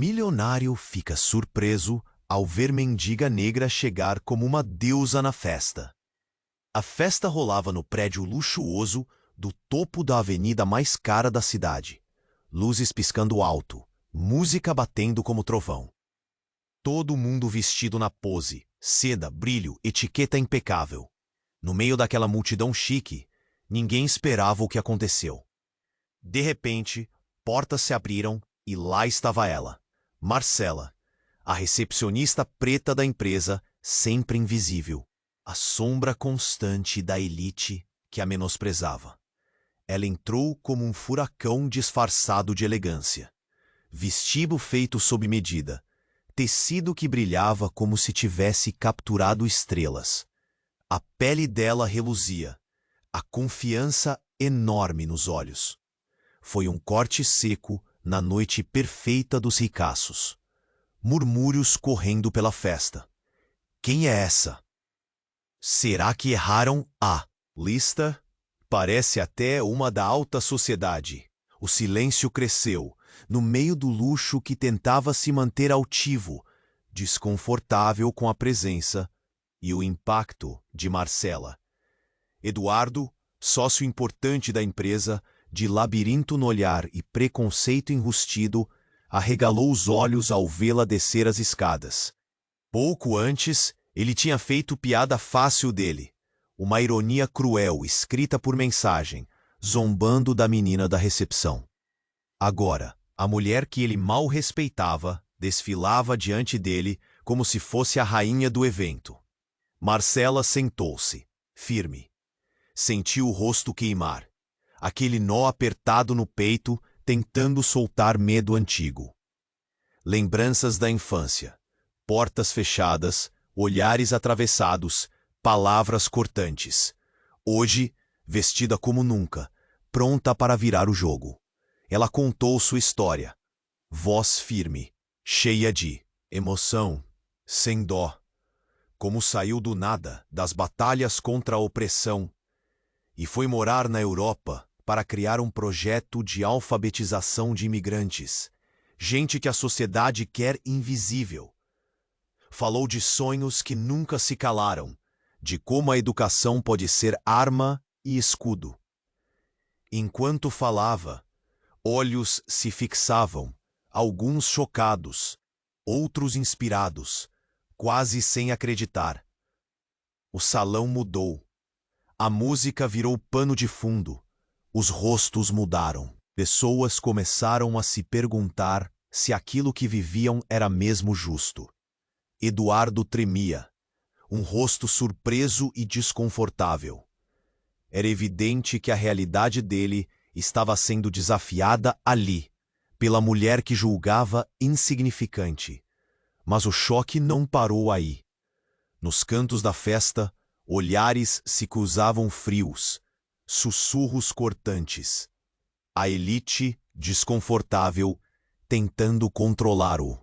Milionário fica surpreso ao ver mendiga negra chegar como uma deusa na festa. A festa rolava no prédio luxuoso do topo da avenida mais cara da cidade. Luzes piscando alto, música batendo como trovão. Todo mundo vestido na pose, seda, brilho, etiqueta impecável. No meio daquela multidão chique, ninguém esperava o que aconteceu. De repente, portas se abriram e lá estava ela, Marcela, a recepcionista preta da empresa, sempre invisível, a sombra constante da elite que a menosprezava. Ela entrou como um furacão disfarçado de elegância. Vestido feito sob medida, tecido que brilhava como se tivesse capturado estrelas. A pele dela reluzia, a confiança enorme nos olhos. Foi um corte seco na noite perfeita dos ricaços. Murmúrios correndo pela festa. Quem é essa? Será que erraram a lista? Parece até uma da alta sociedade. O silêncio cresceu, no meio do luxo que tentava se manter altivo, desconfortável com a presença e o impacto de Marcela. Eduardo, sócio importante da empresa, de labirinto no olhar e preconceito enrustido, arregalou os olhos ao vê-la descer as escadas. Pouco antes, ele tinha feito piada fácil dele, uma ironia cruel escrita por mensagem, zombando da menina da recepção. Agora, a mulher que ele mal respeitava desfilava diante dele como se fosse a rainha do evento. Marcela sentou-se, firme. Sentiu o rosto queimar, aquele nó apertado no peito tentando soltar medo antigo. Lembranças da infância, portas fechadas, olhares atravessados, palavras cortantes. Hoje, vestida como nunca, pronta para virar o jogo. Ela contou sua história. Voz firme, cheia de emoção, sem dó. Como saiu do nada das batalhas contra a opressão e foi morar na Europa para criar um projeto de alfabetização de imigrantes, gente que a sociedade quer invisível. Falou de sonhos que nunca se calaram, de como a educação pode ser arma e escudo. Enquanto falava, olhos se fixavam, alguns chocados, outros inspirados, quase sem acreditar. O salão mudou. A música virou pano de fundo. Os rostos mudaram. Pessoas começaram a se perguntar se aquilo que viviam era mesmo justo. Eduardo tremia, um rosto surpreso e desconfortável. Era evidente que a realidade dele estava sendo desafiada ali, pela mulher que julgava insignificante. Mas o choque não parou aí. Nos cantos da festa, olhares se cruzavam frios, sussurros cortantes. A elite, desconfortável, tentando controlar-o.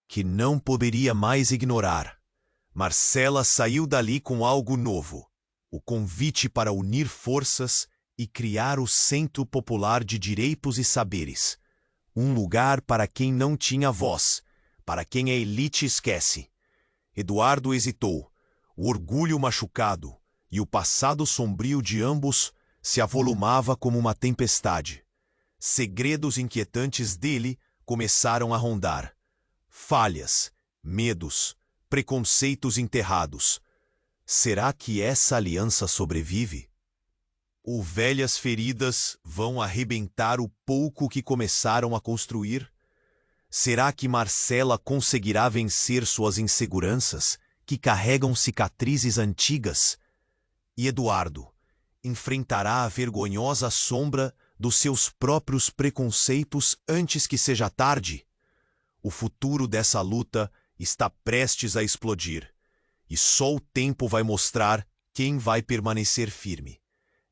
Que não poderia mais ignorar. Marcela saiu dali com algo novo. O convite para unir forças e criar o Centro Popular de Direitos e Saberes. Um lugar para quem não tinha voz, para quem a elite esquece. Eduardo hesitou. O orgulho machucado e o passado sombrio de ambos se avolumava como uma tempestade. Segredos inquietantes dele começaram a rondar. Falhas, medos, preconceitos enterrados. Será que essa aliança sobrevive? Ou velhas feridas vão arrebentar o pouco que começaram a construir? Será que Marcela conseguirá vencer suas inseguranças, que carregam cicatrizes antigas? E Eduardo enfrentará a vergonhosa sombra dos seus próprios preconceitos antes que seja tarde? O futuro dessa luta está prestes a explodir, e só o tempo vai mostrar quem vai permanecer firme.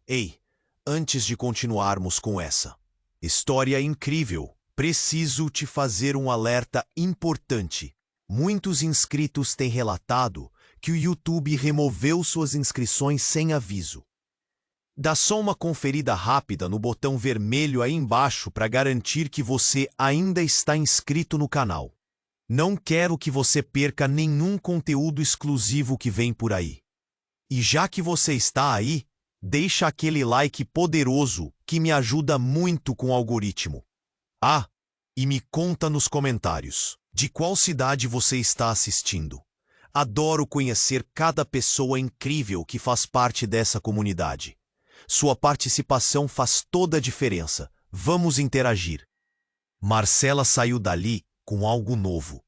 Ei, antes de continuarmos com essa história incrível, preciso te fazer um alerta importante. Muitos inscritos têm relatado que o YouTube removeu suas inscrições sem aviso. Dá só uma conferida rápida no botão vermelho aí embaixo para garantir que você ainda está inscrito no canal. Não quero que você perca nenhum conteúdo exclusivo que vem por aí. E já que você está aí, deixa aquele like poderoso que me ajuda muito com o algoritmo. Ah, e me conta nos comentários de qual cidade você está assistindo. Adoro conhecer cada pessoa incrível que faz parte dessa comunidade. Sua participação faz toda a diferença. Vamos interagir. Marcela saiu dali com algo novo.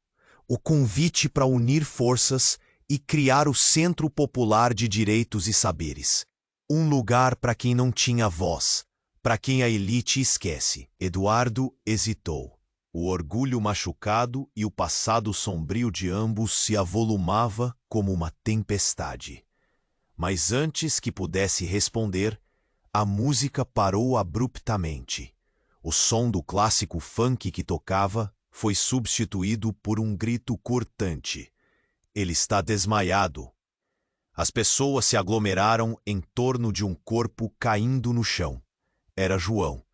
O convite para unir forças e criar o Centro Popular de Direitos e Saberes. Um lugar para quem não tinha voz, para quem a elite esquece. Eduardo hesitou. O orgulho machucado e o passado sombrio de ambos se avolumava como uma tempestade. Mas antes que pudesse responder, a música parou abruptamente. O som do clássico funk que tocava foi substituído por um grito cortante. Ele está desmaiado. As pessoas se aglomeraram em torno de um corpo caindo no chão. Era João,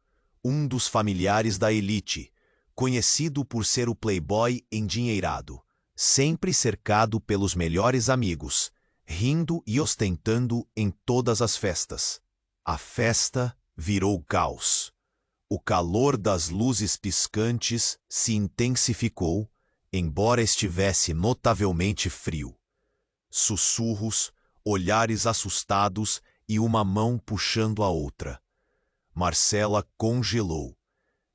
um dos familiares da elite, conhecido por ser o playboy endinheirado, sempre cercado pelos melhores amigos, rindo e ostentando em todas as festas. A festa virou caos. O calor das luzes piscantes se intensificou, embora estivesse notavelmente frio. Sussurros, olhares assustados e uma mão puxando a outra. Marcela congelou.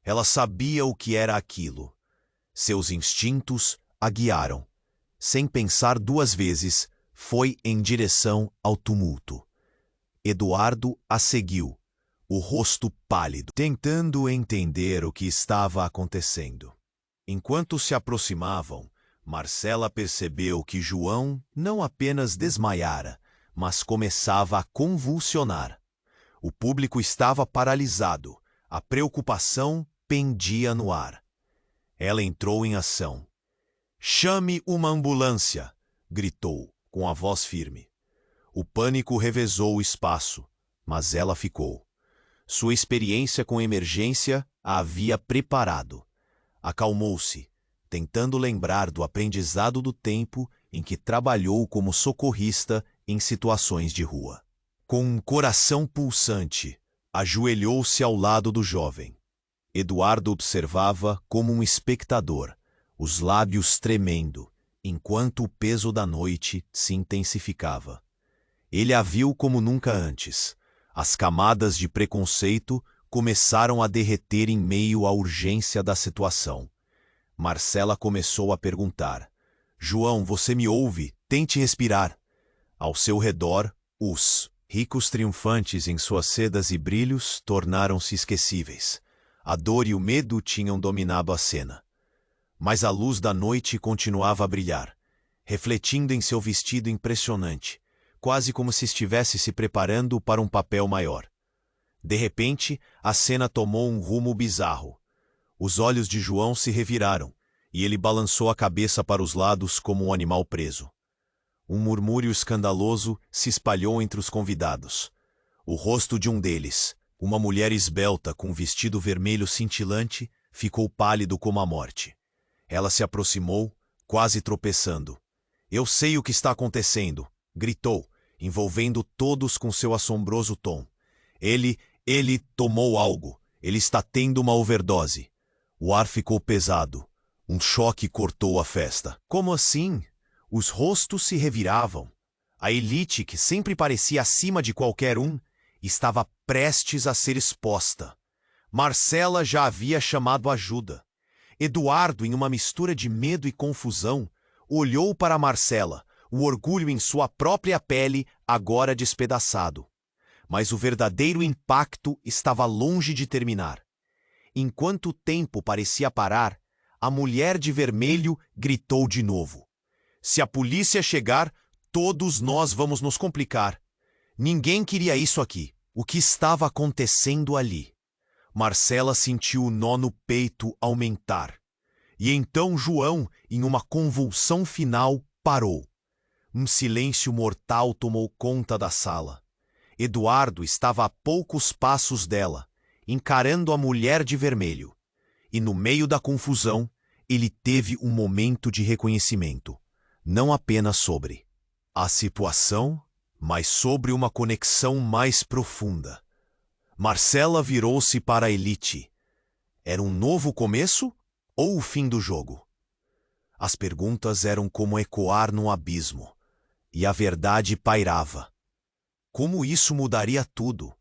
Ela sabia o que era aquilo. Seus instintos a guiaram. Sem pensar duas vezes, foi em direção ao tumulto. Eduardo a seguiu, o rosto pálido, tentando entender o que estava acontecendo. Enquanto se aproximavam, Marcela percebeu que João não apenas desmaiara, mas começava a convulsionar. O público estava paralisado, a preocupação pendia no ar. Ela entrou em ação. "Chame uma ambulância!" gritou, com a voz firme. O pânico revezou o espaço, mas ela ficou. Sua experiência com emergência a havia preparado. Acalmou-se, tentando lembrar do aprendizado do tempo em que trabalhou como socorrista em situações de rua. Com um coração pulsante, ajoelhou-se ao lado do jovem. Eduardo observava como um espectador, os lábios tremendo, enquanto o peso da noite se intensificava. Ele a viu como nunca antes. As camadas de preconceito começaram a derreter em meio à urgência da situação. Marcela começou a perguntar: "João, você me ouve? Tente respirar." Ao seu redor, os ricos triunfantes em suas sedas e brilhos tornaram-se esquecíveis. A dor e o medo tinham dominado a cena. Mas a luz da noite continuava a brilhar, refletindo em seu vestido impressionante, quase como se estivesse se preparando para um papel maior. De repente, a cena tomou um rumo bizarro. Os olhos de João se reviraram, e ele balançou a cabeça para os lados como um animal preso. Um murmúrio escandaloso se espalhou entre os convidados. O rosto de um deles, uma mulher esbelta com um vestido vermelho cintilante, ficou pálido como a morte. Ela se aproximou, quase tropeçando. "Eu sei o que está acontecendo!" gritou, envolvendo todos com seu assombroso tom. Ele tomou algo. Ele está tendo uma overdose." O ar ficou pesado. Um choque cortou a festa. "Como assim?" Os rostos se reviravam. A elite, que sempre parecia acima de qualquer um, estava prestes a ser exposta. Marcela já havia chamado ajuda. Eduardo, em uma mistura de medo e confusão, olhou para Marcela, o orgulho em sua própria pele agora despedaçado. Mas o verdadeiro impacto estava longe de terminar. Enquanto o tempo parecia parar, a mulher de vermelho gritou de novo: "Se a polícia chegar, todos nós vamos nos complicar." Ninguém queria isso aqui. O que estava acontecendo ali? Marcela sentiu o nó no peito aumentar. E então João, em uma convulsão final, parou. Um silêncio mortal tomou conta da sala. Eduardo estava a poucos passos dela, encarando a mulher de vermelho. E no meio da confusão, ele teve um momento de reconhecimento, não apenas sobre a situação, mas sobre uma conexão mais profunda. Marcela virou-se para a Elite. Era um novo começo ou o fim do jogo? As perguntas eram como ecoar num abismo, e a verdade pairava. Como isso mudaria tudo?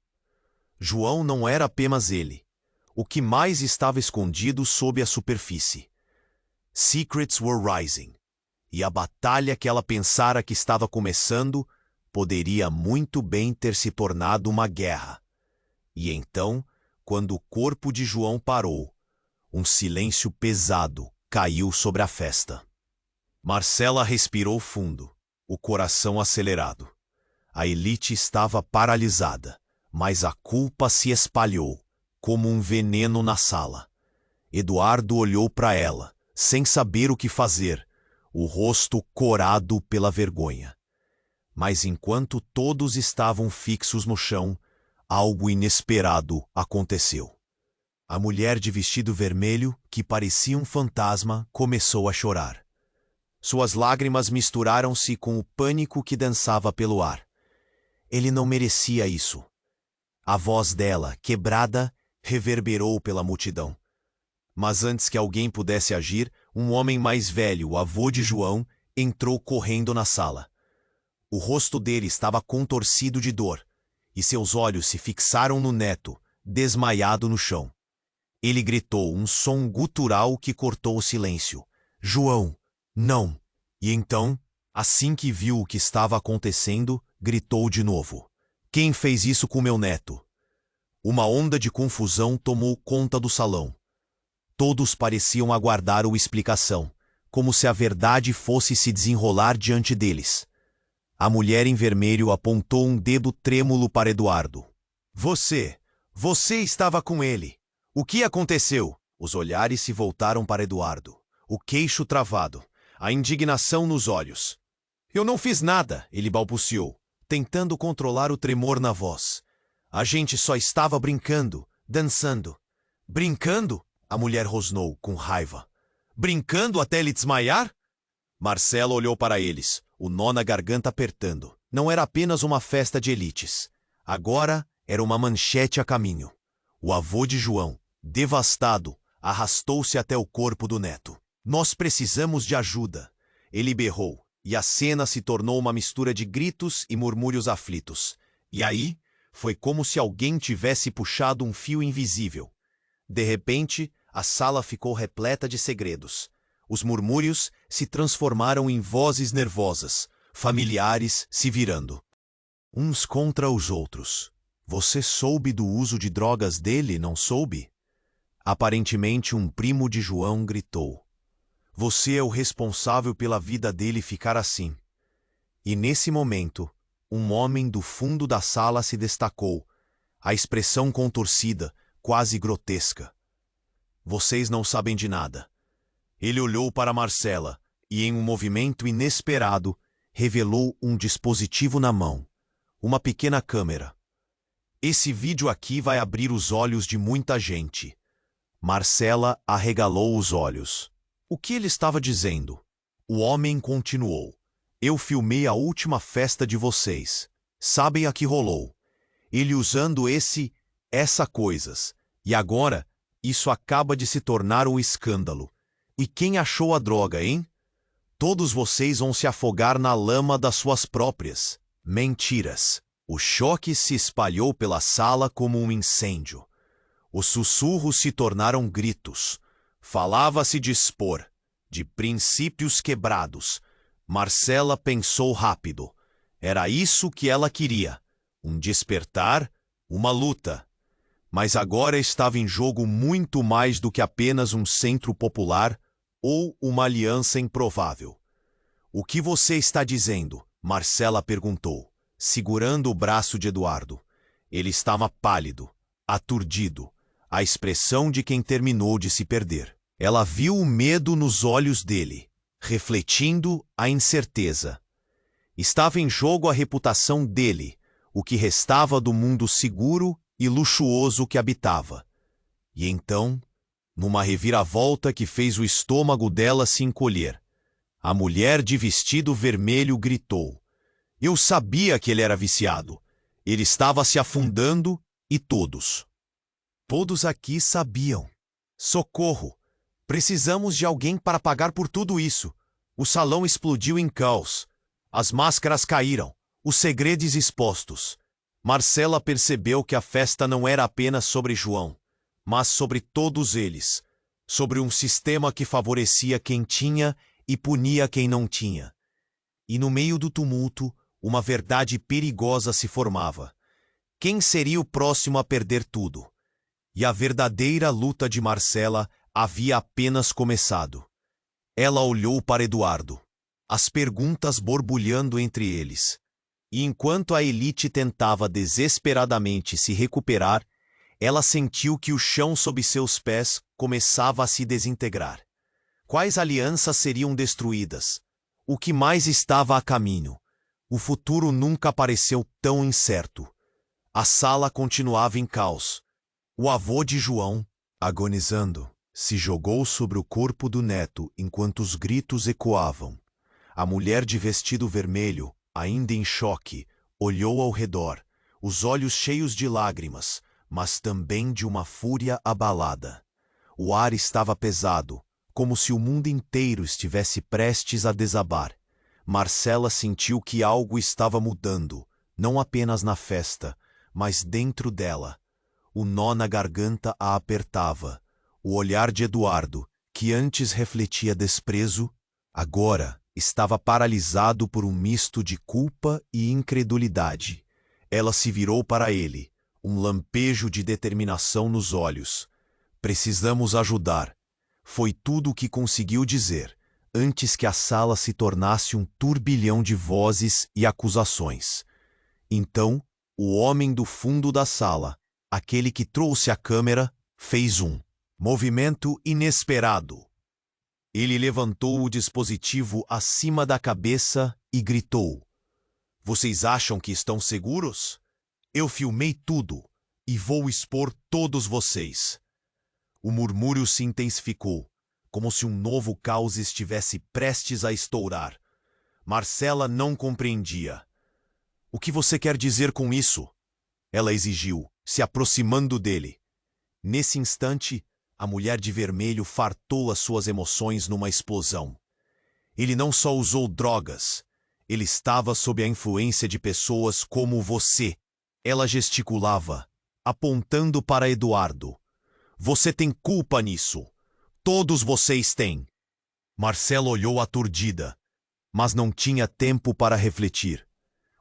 João não era apenas ele. O que mais estava escondido sob a superfície? Secrets were rising. E a batalha que ela pensara que estava começando poderia muito bem ter se tornado uma guerra. E então, quando o corpo de João parou, um silêncio pesado caiu sobre a festa. Marcela respirou fundo, o coração acelerado. A Elite estava paralisada, mas a culpa se espalhou, como um veneno na sala. Eduardo olhou para ela, sem saber o que fazer, o rosto corado pela vergonha. Mas enquanto todos estavam fixos no chão, algo inesperado aconteceu. A mulher de vestido vermelho, que parecia um fantasma, começou a chorar. Suas lágrimas misturaram-se com o pânico que dançava pelo ar. Ele não merecia isso. A voz dela, quebrada, reverberou pela multidão. Mas antes que alguém pudesse agir, um homem mais velho, o avô de João, entrou correndo na sala. O rosto dele estava contorcido de dor, e seus olhos se fixaram no neto, desmaiado no chão. Ele gritou um som gutural que cortou o silêncio. João, não! E então, assim que viu o que estava acontecendo, gritou de novo. Quem fez isso com meu neto? Uma onda de confusão tomou conta do salão. Todos pareciam aguardar uma explicação, como se a verdade fosse se desenrolar diante deles. A mulher em vermelho apontou um dedo trêmulo para Eduardo. Você estava com ele. O que aconteceu? Os olhares se voltaram para Eduardo, o queixo travado, a indignação nos olhos. Eu não fiz nada, ele balbuciou, tentando controlar o tremor na voz. A gente só estava brincando, dançando. Brincando? A mulher rosnou, com raiva. Brincando até ele desmaiar? Marcela olhou para eles, o nó na garganta apertando. Não era apenas uma festa de elites. Agora era uma manchete a caminho. O avô de João, devastado, arrastou-se até o corpo do neto. Nós precisamos de ajuda, ele berrou, e a cena se tornou uma mistura de gritos e murmúrios aflitos. E aí, foi como se alguém tivesse puxado um fio invisível. De repente, a sala ficou repleta de segredos. Os murmúrios se transformaram em vozes nervosas, familiares se virando. Uns contra os outros. Você soube do uso de drogas dele, não soube? Aparentemente um primo de João gritou. Você é o responsável pela vida dele ficar assim. E nesse momento, um homem do fundo da sala se destacou, a expressão contorcida, quase grotesca. Vocês não sabem de nada. Ele olhou para Marcela e, em um movimento inesperado, revelou um dispositivo na mão, uma pequena câmera. Esse vídeo aqui vai abrir os olhos de muita gente. Marcela arregalou os olhos. O que ele estava dizendo? O homem continuou. Eu filmei a última festa de vocês. Sabem a que rolou? Ele usando essa coisas. E agora, isso acaba de se tornar um escândalo. E quem achou a droga, hein? Todos vocês vão se afogar na lama das suas próprias mentiras. O choque se espalhou pela sala como um incêndio. Os sussurros se tornaram gritos. Falava-se de expor, de princípios quebrados. Marcela pensou rápido. Era isso que ela queria. Um despertar, uma luta. Mas agora estava em jogo muito mais do que apenas um centro popular ou uma aliança improvável. O que você está dizendo? Marcela perguntou, segurando o braço de Eduardo. Ele estava pálido, aturdido, a expressão de quem terminou de se perder. Ela viu o medo nos olhos dele, refletindo a incerteza. Estava em jogo a reputação dele, o que restava do mundo seguro e luxuoso que habitava. E então, numa reviravolta que fez o estômago dela se encolher, a mulher de vestido vermelho gritou: "Eu sabia que ele era viciado. Ele estava se afundando e todos aqui sabiam. Socorro! Precisamos de alguém para pagar por tudo isso. O salão explodiu em caos. As máscaras caíram, os segredos expostos." Marcela percebeu que a festa não era apenas sobre João, mas sobre todos eles, sobre um sistema que favorecia quem tinha e punia quem não tinha. E no meio do tumulto, uma verdade perigosa se formava. Quem seria o próximo a perder tudo? E a verdadeira luta de Marcela havia apenas começado. Ela olhou para Eduardo, as perguntas borbulhando entre eles. E enquanto a elite tentava desesperadamente se recuperar, ela sentiu que o chão sob seus pés começava a se desintegrar. Quais alianças seriam destruídas? O que mais estava a caminho? O futuro nunca pareceu tão incerto. A sala continuava em caos. O avô de João, agonizando, se jogou sobre o corpo do neto enquanto os gritos ecoavam. A mulher de vestido vermelho, ainda em choque, olhou ao redor, os olhos cheios de lágrimas, mas também de uma fúria abalada. O ar estava pesado, como se o mundo inteiro estivesse prestes a desabar. Marcela sentiu que algo estava mudando, não apenas na festa, mas dentro dela. O nó na garganta a apertava. O olhar de Eduardo, que antes refletia desprezo, agora estava paralisado por um misto de culpa e incredulidade. Ela se virou para ele, um lampejo de determinação nos olhos. "Precisamos ajudar." Foi tudo o que conseguiu dizer, antes que a sala se tornasse um turbilhão de vozes e acusações. Então, o homem do fundo da sala, aquele que trouxe a câmera, fez um movimento inesperado. Ele levantou o dispositivo acima da cabeça e gritou: "Vocês acham que estão seguros? Eu filmei tudo e vou expor todos vocês." O murmúrio se intensificou, como se um novo caos estivesse prestes a estourar. Marcela não compreendia. "O que você quer dizer com isso?" ela exigiu, se aproximando dele. Nesse instante, a mulher de vermelho fartou as suas emoções numa explosão. Ele não só usou drogas, ele estava sob a influência de pessoas como você. Ela gesticulava, apontando para Eduardo. "Você tem culpa nisso. Todos vocês têm." Marcela olhou aturdida, mas não tinha tempo para refletir.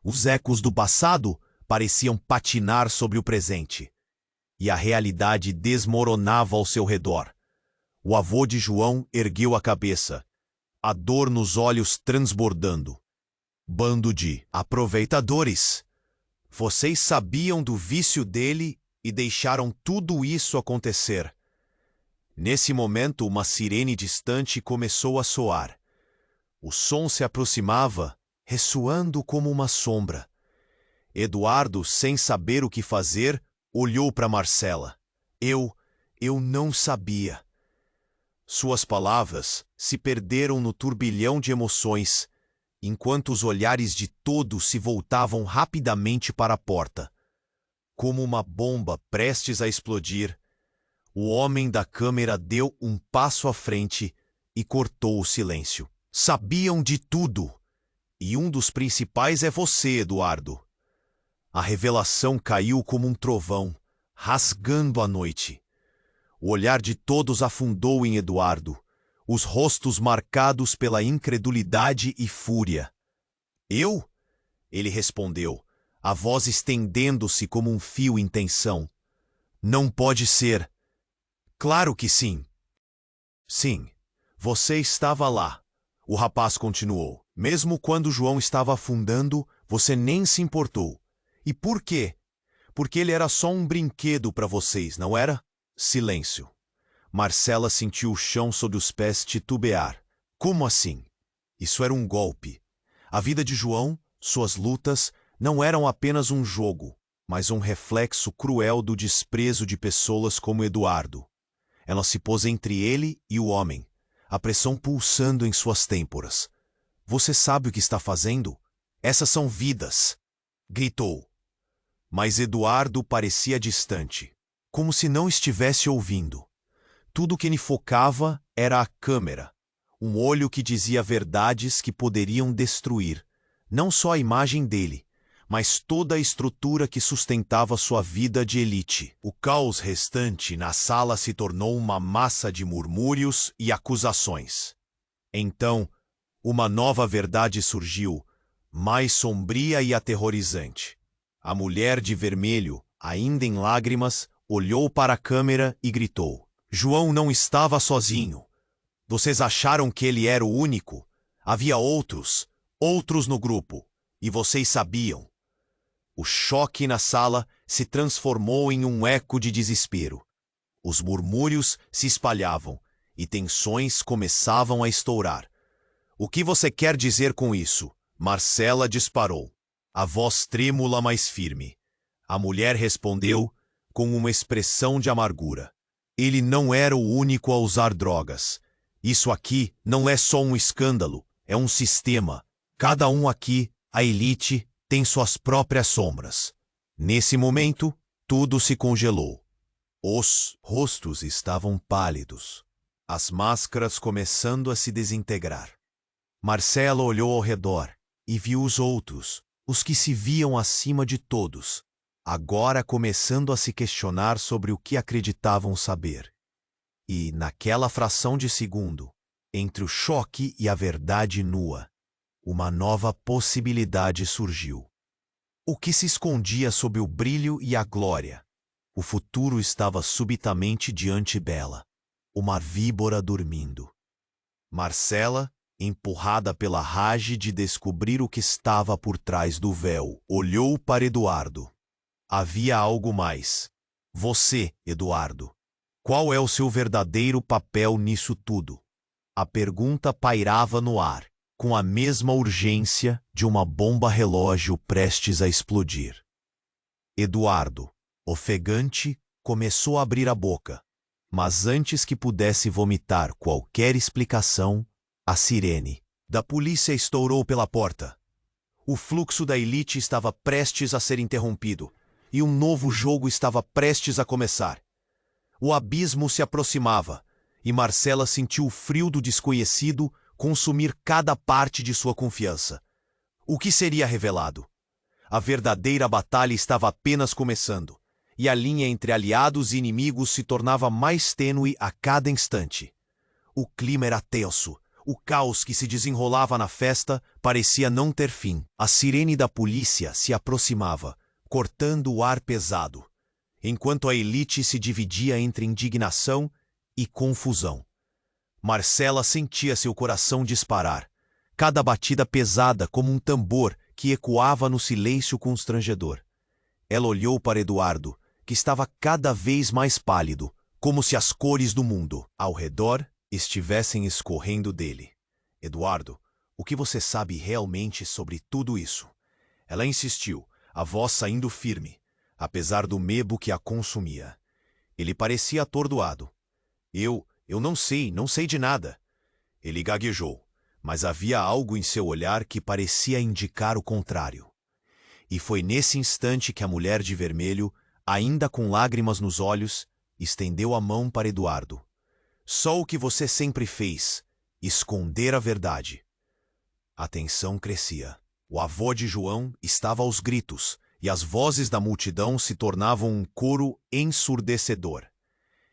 Os ecos do passado pareciam patinar sobre o presente. E a realidade desmoronava ao seu redor. O avô de João ergueu a cabeça, a dor nos olhos transbordando. "Bando de aproveitadores! Vocês sabiam do vício dele e deixaram tudo isso acontecer." Nesse momento, uma sirene distante começou a soar. O som se aproximava, ressoando como uma sombra. Eduardo, sem saber o que fazer, olhou para Marcela. Eu não sabia." Suas palavras se perderam no turbilhão de emoções, enquanto os olhares de todos se voltavam rapidamente para a porta. Como uma bomba prestes a explodir, o homem da câmera deu um passo à frente e cortou o silêncio. "Sabiam de tudo. E um dos principais é você, Eduardo." A revelação caiu como um trovão, rasgando a noite. O olhar de todos afundou em Eduardo, os rostos marcados pela incredulidade e fúria. "Eu?" ele respondeu, a voz estendendo-se como um fio em tensão. "Não pode ser." "Claro que sim." "Sim, você estava lá." O rapaz continuou. "Mesmo quando João estava afundando, você nem se importou. E por quê? Porque ele era só um brinquedo para vocês, não era?" Silêncio. Marcela sentiu o chão sob os pés titubear. Como assim? Isso era um golpe. A vida de João, suas lutas, não eram apenas um jogo, mas um reflexo cruel do desprezo de pessoas como Eduardo. Ela se pôs entre ele e o homem, a pressão pulsando em suas têmporas. Você sabe o que está fazendo? Essas são vidas! Gritou. Mas Eduardo parecia distante, como se não estivesse ouvindo. Tudo que lhe focava era a câmera, um olho que dizia verdades que poderiam destruir, não só a imagem dele, mas toda a estrutura que sustentava sua vida de elite. O caos restante na sala se tornou uma massa de murmúrios e acusações. Então, uma nova verdade surgiu, mais sombria e aterrorizante. A mulher de vermelho, ainda em lágrimas, olhou para a câmera e gritou: João não estava sozinho. Vocês acharam que ele era o único? Havia outros no grupo, e vocês sabiam. O choque na sala se transformou em um eco de desespero. Os murmúrios se espalhavam e tensões começavam a estourar. O que você quer dizer com isso? Marcela disparou, a voz trêmula mais firme. A mulher respondeu com uma expressão de amargura. Ele não era o único a usar drogas. Isso aqui não é só um escândalo, é um sistema. Cada um aqui, a elite, tem suas próprias sombras. Nesse momento, tudo se congelou. Os rostos estavam pálidos, as máscaras começando a se desintegrar. Marcela olhou ao redor e viu os outros, os que se viam acima de todos, agora começando a se questionar sobre o que acreditavam saber. E, naquela fração de segundo, entre o choque e a verdade nua, uma nova possibilidade surgiu. O que se escondia sob o brilho e a glória? O futuro estava subitamente diante dela, uma víbora dormindo. Marcela, empurrada pela rage de descobrir o que estava por trás do véu, olhou para Eduardo. Havia algo mais. Você, Eduardo. Qual é o seu verdadeiro papel nisso tudo? A pergunta pairava no ar, com a mesma urgência de uma bomba-relógio prestes a explodir. Eduardo, ofegante, começou a abrir a boca, mas antes que pudesse vomitar qualquer explicação, a sirene da polícia estourou pela porta. O fluxo da elite estava prestes a ser interrompido, e um novo jogo estava prestes a começar. O abismo se aproximava, e Marcela sentiu o frio do desconhecido consumir cada parte de sua confiança. O que seria revelado? A verdadeira batalha estava apenas começando, e a linha entre aliados e inimigos se tornava mais tênue a cada instante. O clima era tenso, o caos que se desenrolava na festa parecia não ter fim. A sirene da polícia se aproximava, cortando o ar pesado, enquanto a elite se dividia entre indignação e confusão. Marcela sentia seu coração disparar, cada batida pesada como um tambor que ecoava no silêncio constrangedor. Ela olhou para Eduardo, que estava cada vez mais pálido, como se as cores do mundo ao redor estivessem escorrendo dele. Eduardo, o que você sabe realmente sobre tudo isso? Ela insistiu, a voz saindo firme, apesar do medo que a consumia. Ele parecia atordoado. Eu não sei de nada. Ele gaguejou, mas havia algo em seu olhar que parecia indicar o contrário. E foi nesse instante que a mulher de vermelho, ainda com lágrimas nos olhos, estendeu a mão para Eduardo. Só o que você sempre fez, esconder a verdade. A tensão crescia. O avô de João estava aos gritos, e as vozes da multidão se tornavam um coro ensurdecedor.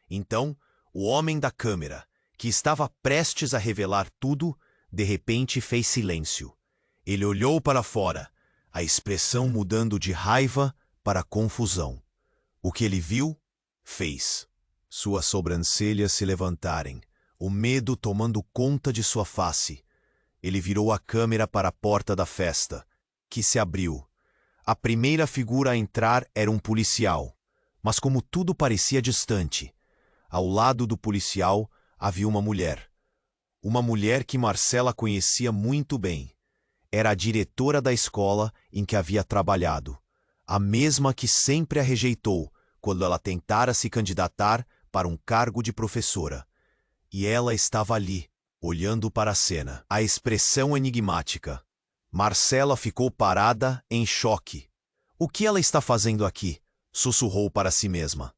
Então, o homem da câmera, que estava prestes a revelar tudo, de repente fez silêncio. Ele olhou para fora, a expressão mudando de raiva para confusão. O que ele viu, fez. Suas sobrancelhas se levantarem, o medo tomando conta de sua face. Ele virou a câmera para a porta da festa, que se abriu. A primeira figura a entrar era um policial, mas como tudo parecia distante, ao lado do policial havia uma mulher. Uma mulher que Marcela conhecia muito bem. era a diretora da escola em que havia trabalhado, a mesma que sempre a rejeitou quando ela tentara se candidatar para um cargo de professora. E ela estava ali, olhando para a cena, a expressão enigmática. Marcela ficou parada, em choque. O que ela está fazendo aqui? Sussurrou para si mesma.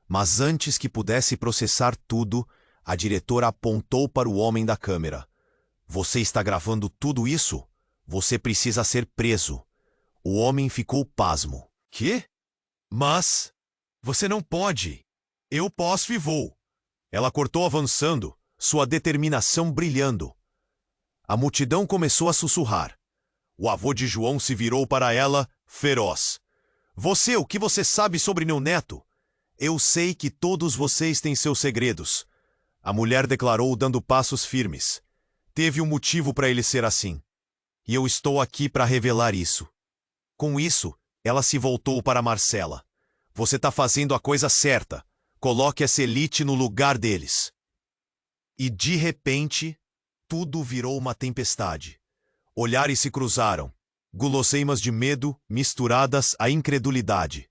Mas antes que pudesse processar tudo, a diretora apontou para o homem da câmera. Você está gravando tudo isso? Você precisa ser preso. O homem ficou pasmo. Quê? Mas... Você não pode. Eu posso e vou. Ela cortou avançando, sua determinação brilhando. A multidão começou a sussurrar. O avô de João se virou para ela, feroz. Você, o que você sabe sobre meu neto? Eu sei que todos vocês têm seus segredos. A mulher declarou dando passos firmes. Teve um motivo para ele ser assim. E eu estou aqui para revelar isso. Com isso, ela se voltou para Marcela. Você está fazendo a coisa certa. Coloque essa elite no lugar deles. E de repente, tudo virou uma tempestade. Olhares se cruzaram. Guloseimas de medo misturadas à incredulidade.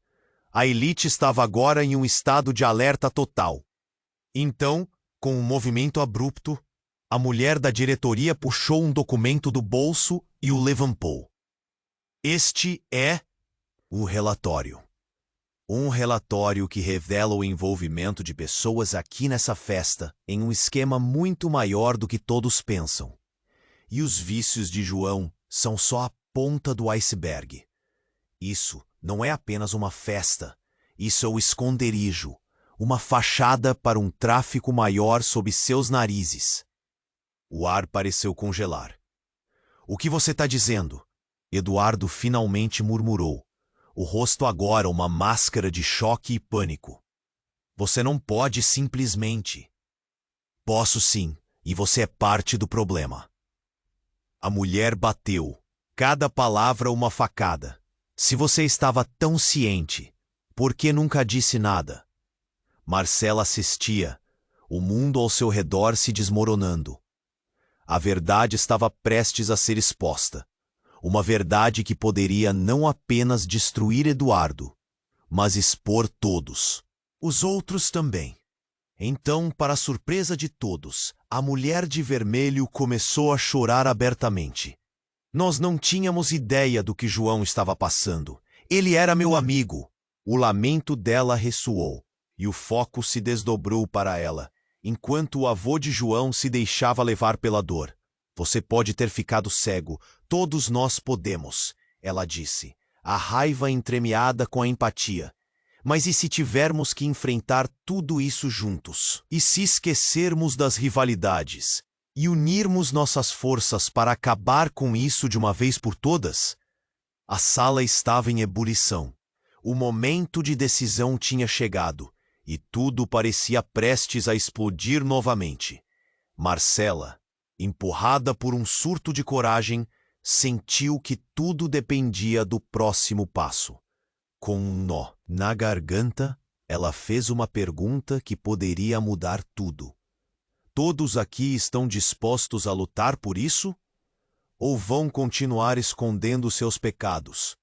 A elite estava agora em um estado de alerta total. Então, com um movimento abrupto, a mulher da diretoria puxou um documento do bolso e o levantou. Este é o relatório. Um relatório que revela o envolvimento de pessoas aqui nessa festa em um esquema muito maior do que todos pensam. E os vícios de João são só a ponta do iceberg. Isso não é apenas uma festa. Isso é o esconderijo, uma fachada para um tráfico maior sob seus narizes. O ar pareceu congelar. O que você está dizendo? Eduardo finalmente murmurou. O rosto agora uma máscara de choque e pânico. Você não pode simplesmente. Posso sim, e você é parte do problema. A mulher bateu, cada palavra uma facada. Se você estava tão ciente, por que nunca disse nada? Marcela assistia, o mundo ao seu redor se desmoronando. A verdade estava prestes a ser exposta. Uma verdade que poderia não apenas destruir Eduardo, mas expor todos. Os outros também. Então, para a surpresa de todos, a mulher de vermelho começou a chorar abertamente. Nós não tínhamos ideia do que João estava passando. Ele era meu amigo. O lamento dela ressoou, e o foco se desdobrou para ela, enquanto o avô de João se deixava levar pela dor. Você pode ter ficado cego, todos nós podemos, ela disse, a raiva entremeada com a empatia. Mas e se tivermos que enfrentar tudo isso juntos? E se esquecermos das rivalidades? E unirmos nossas forças para acabar com isso de uma vez por todas? A sala estava em ebulição. O momento de decisão tinha chegado, e tudo parecia prestes a explodir novamente. Marcela, empurrada por um surto de coragem, sentiu que tudo dependia do próximo passo. Com um nó na garganta, ela fez uma pergunta que poderia mudar tudo. Todos aqui estão dispostos a lutar por isso? Ou vão continuar escondendo seus pecados?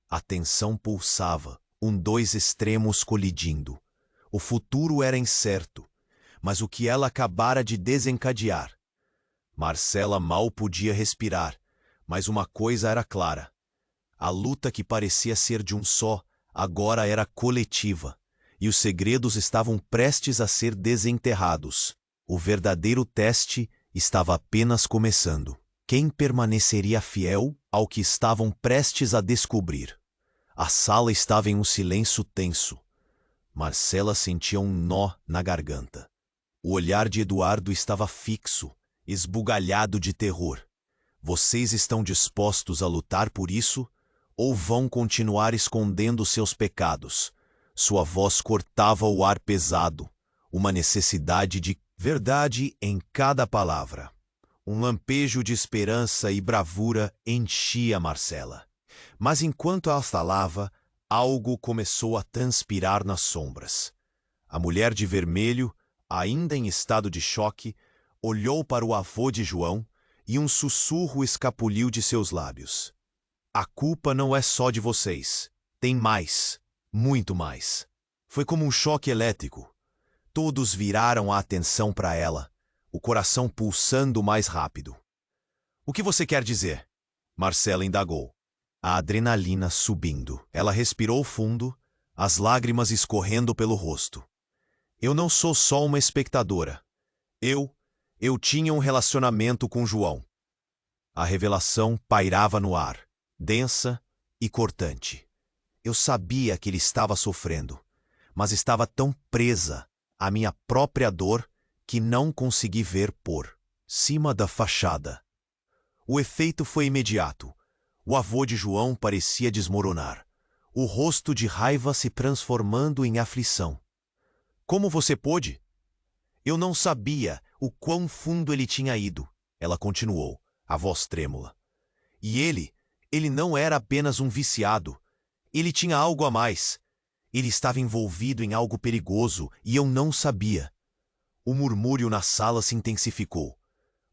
A tensão pulsava, dois extremos colidindo. O futuro era incerto, mas o que ela acabara de desencadear? Marcela mal podia respirar, mas uma coisa era clara. A luta que parecia ser de um só, agora era coletiva, e os segredos estavam prestes a ser desenterrados. O verdadeiro teste estava apenas começando. Quem permaneceria fiel ao que estavam prestes a descobrir? A sala estava em um silêncio tenso. Marcela sentia um nó na garganta. O olhar de Eduardo estava fixo, esbugalhado de terror. Vocês estão dispostos a lutar por isso? Ou vão continuar escondendo seus pecados? Sua voz cortava o ar pesado, uma necessidade de verdade em cada palavra. Um lampejo de esperança e bravura enchia Marcela. Mas enquanto ela falava, algo começou a transpirar nas sombras. A mulher de vermelho, ainda em estado de choque, olhou para o avô de João e um sussurro escapuliu de seus lábios. A culpa não é só de vocês. Tem mais, muito mais. Foi como um choque elétrico. Todos viraram a atenção para ela, o coração pulsando mais rápido. O que você quer dizer? Marcela indagou. A adrenalina subindo. Ela respirou fundo, as lágrimas escorrendo pelo rosto. Eu não sou só uma espectadora. Eu tinha um relacionamento com João. A revelação pairava no ar, densa e cortante. Eu sabia que ele estava sofrendo, mas estava tão presa à minha própria dor que não consegui ver por cima da fachada. O efeito foi imediato. O avô de João parecia desmoronar, o rosto de raiva se transformando em aflição. Como você pôde? Eu não sabia o quão fundo ele tinha ido, ela continuou, a voz trêmula. E ele não era apenas um viciado. Ele tinha algo a mais. Ele estava envolvido em algo perigoso e eu não sabia. O murmúrio na sala se intensificou.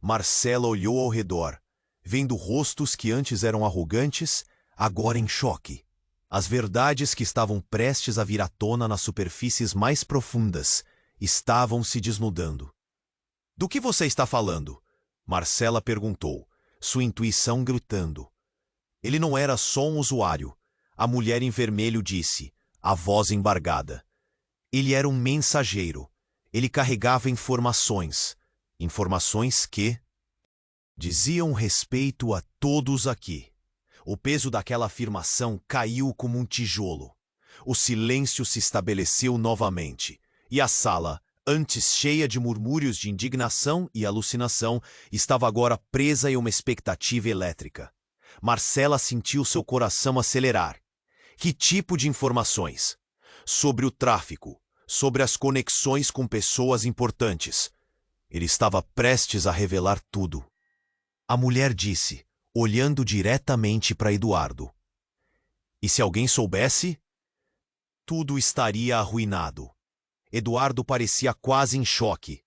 Marcela olhou ao redor, vendo rostos que antes eram arrogantes, agora em choque. As verdades que estavam prestes a vir à tona nas superfícies mais profundas estavam se desnudando. Do que você está falando? Marcela perguntou, sua intuição gritando. Ele não era só um usuário. A mulher em vermelho disse, a voz embargada. Ele era um mensageiro. Ele carregava informações. Informações que diziam respeito a todos aqui. O peso daquela afirmação caiu como um tijolo. O silêncio se estabeleceu novamente, e a sala, antes cheia de murmúrios de indignação e alucinação, estava agora presa em uma expectativa elétrica. Marcela sentiu seu coração acelerar. Que tipo de informações? Sobre o tráfico, sobre as conexões com pessoas importantes. Ele estava prestes a revelar tudo. A mulher disse, olhando diretamente para Eduardo. E se alguém soubesse? Tudo estaria arruinado. Eduardo parecia quase em choque.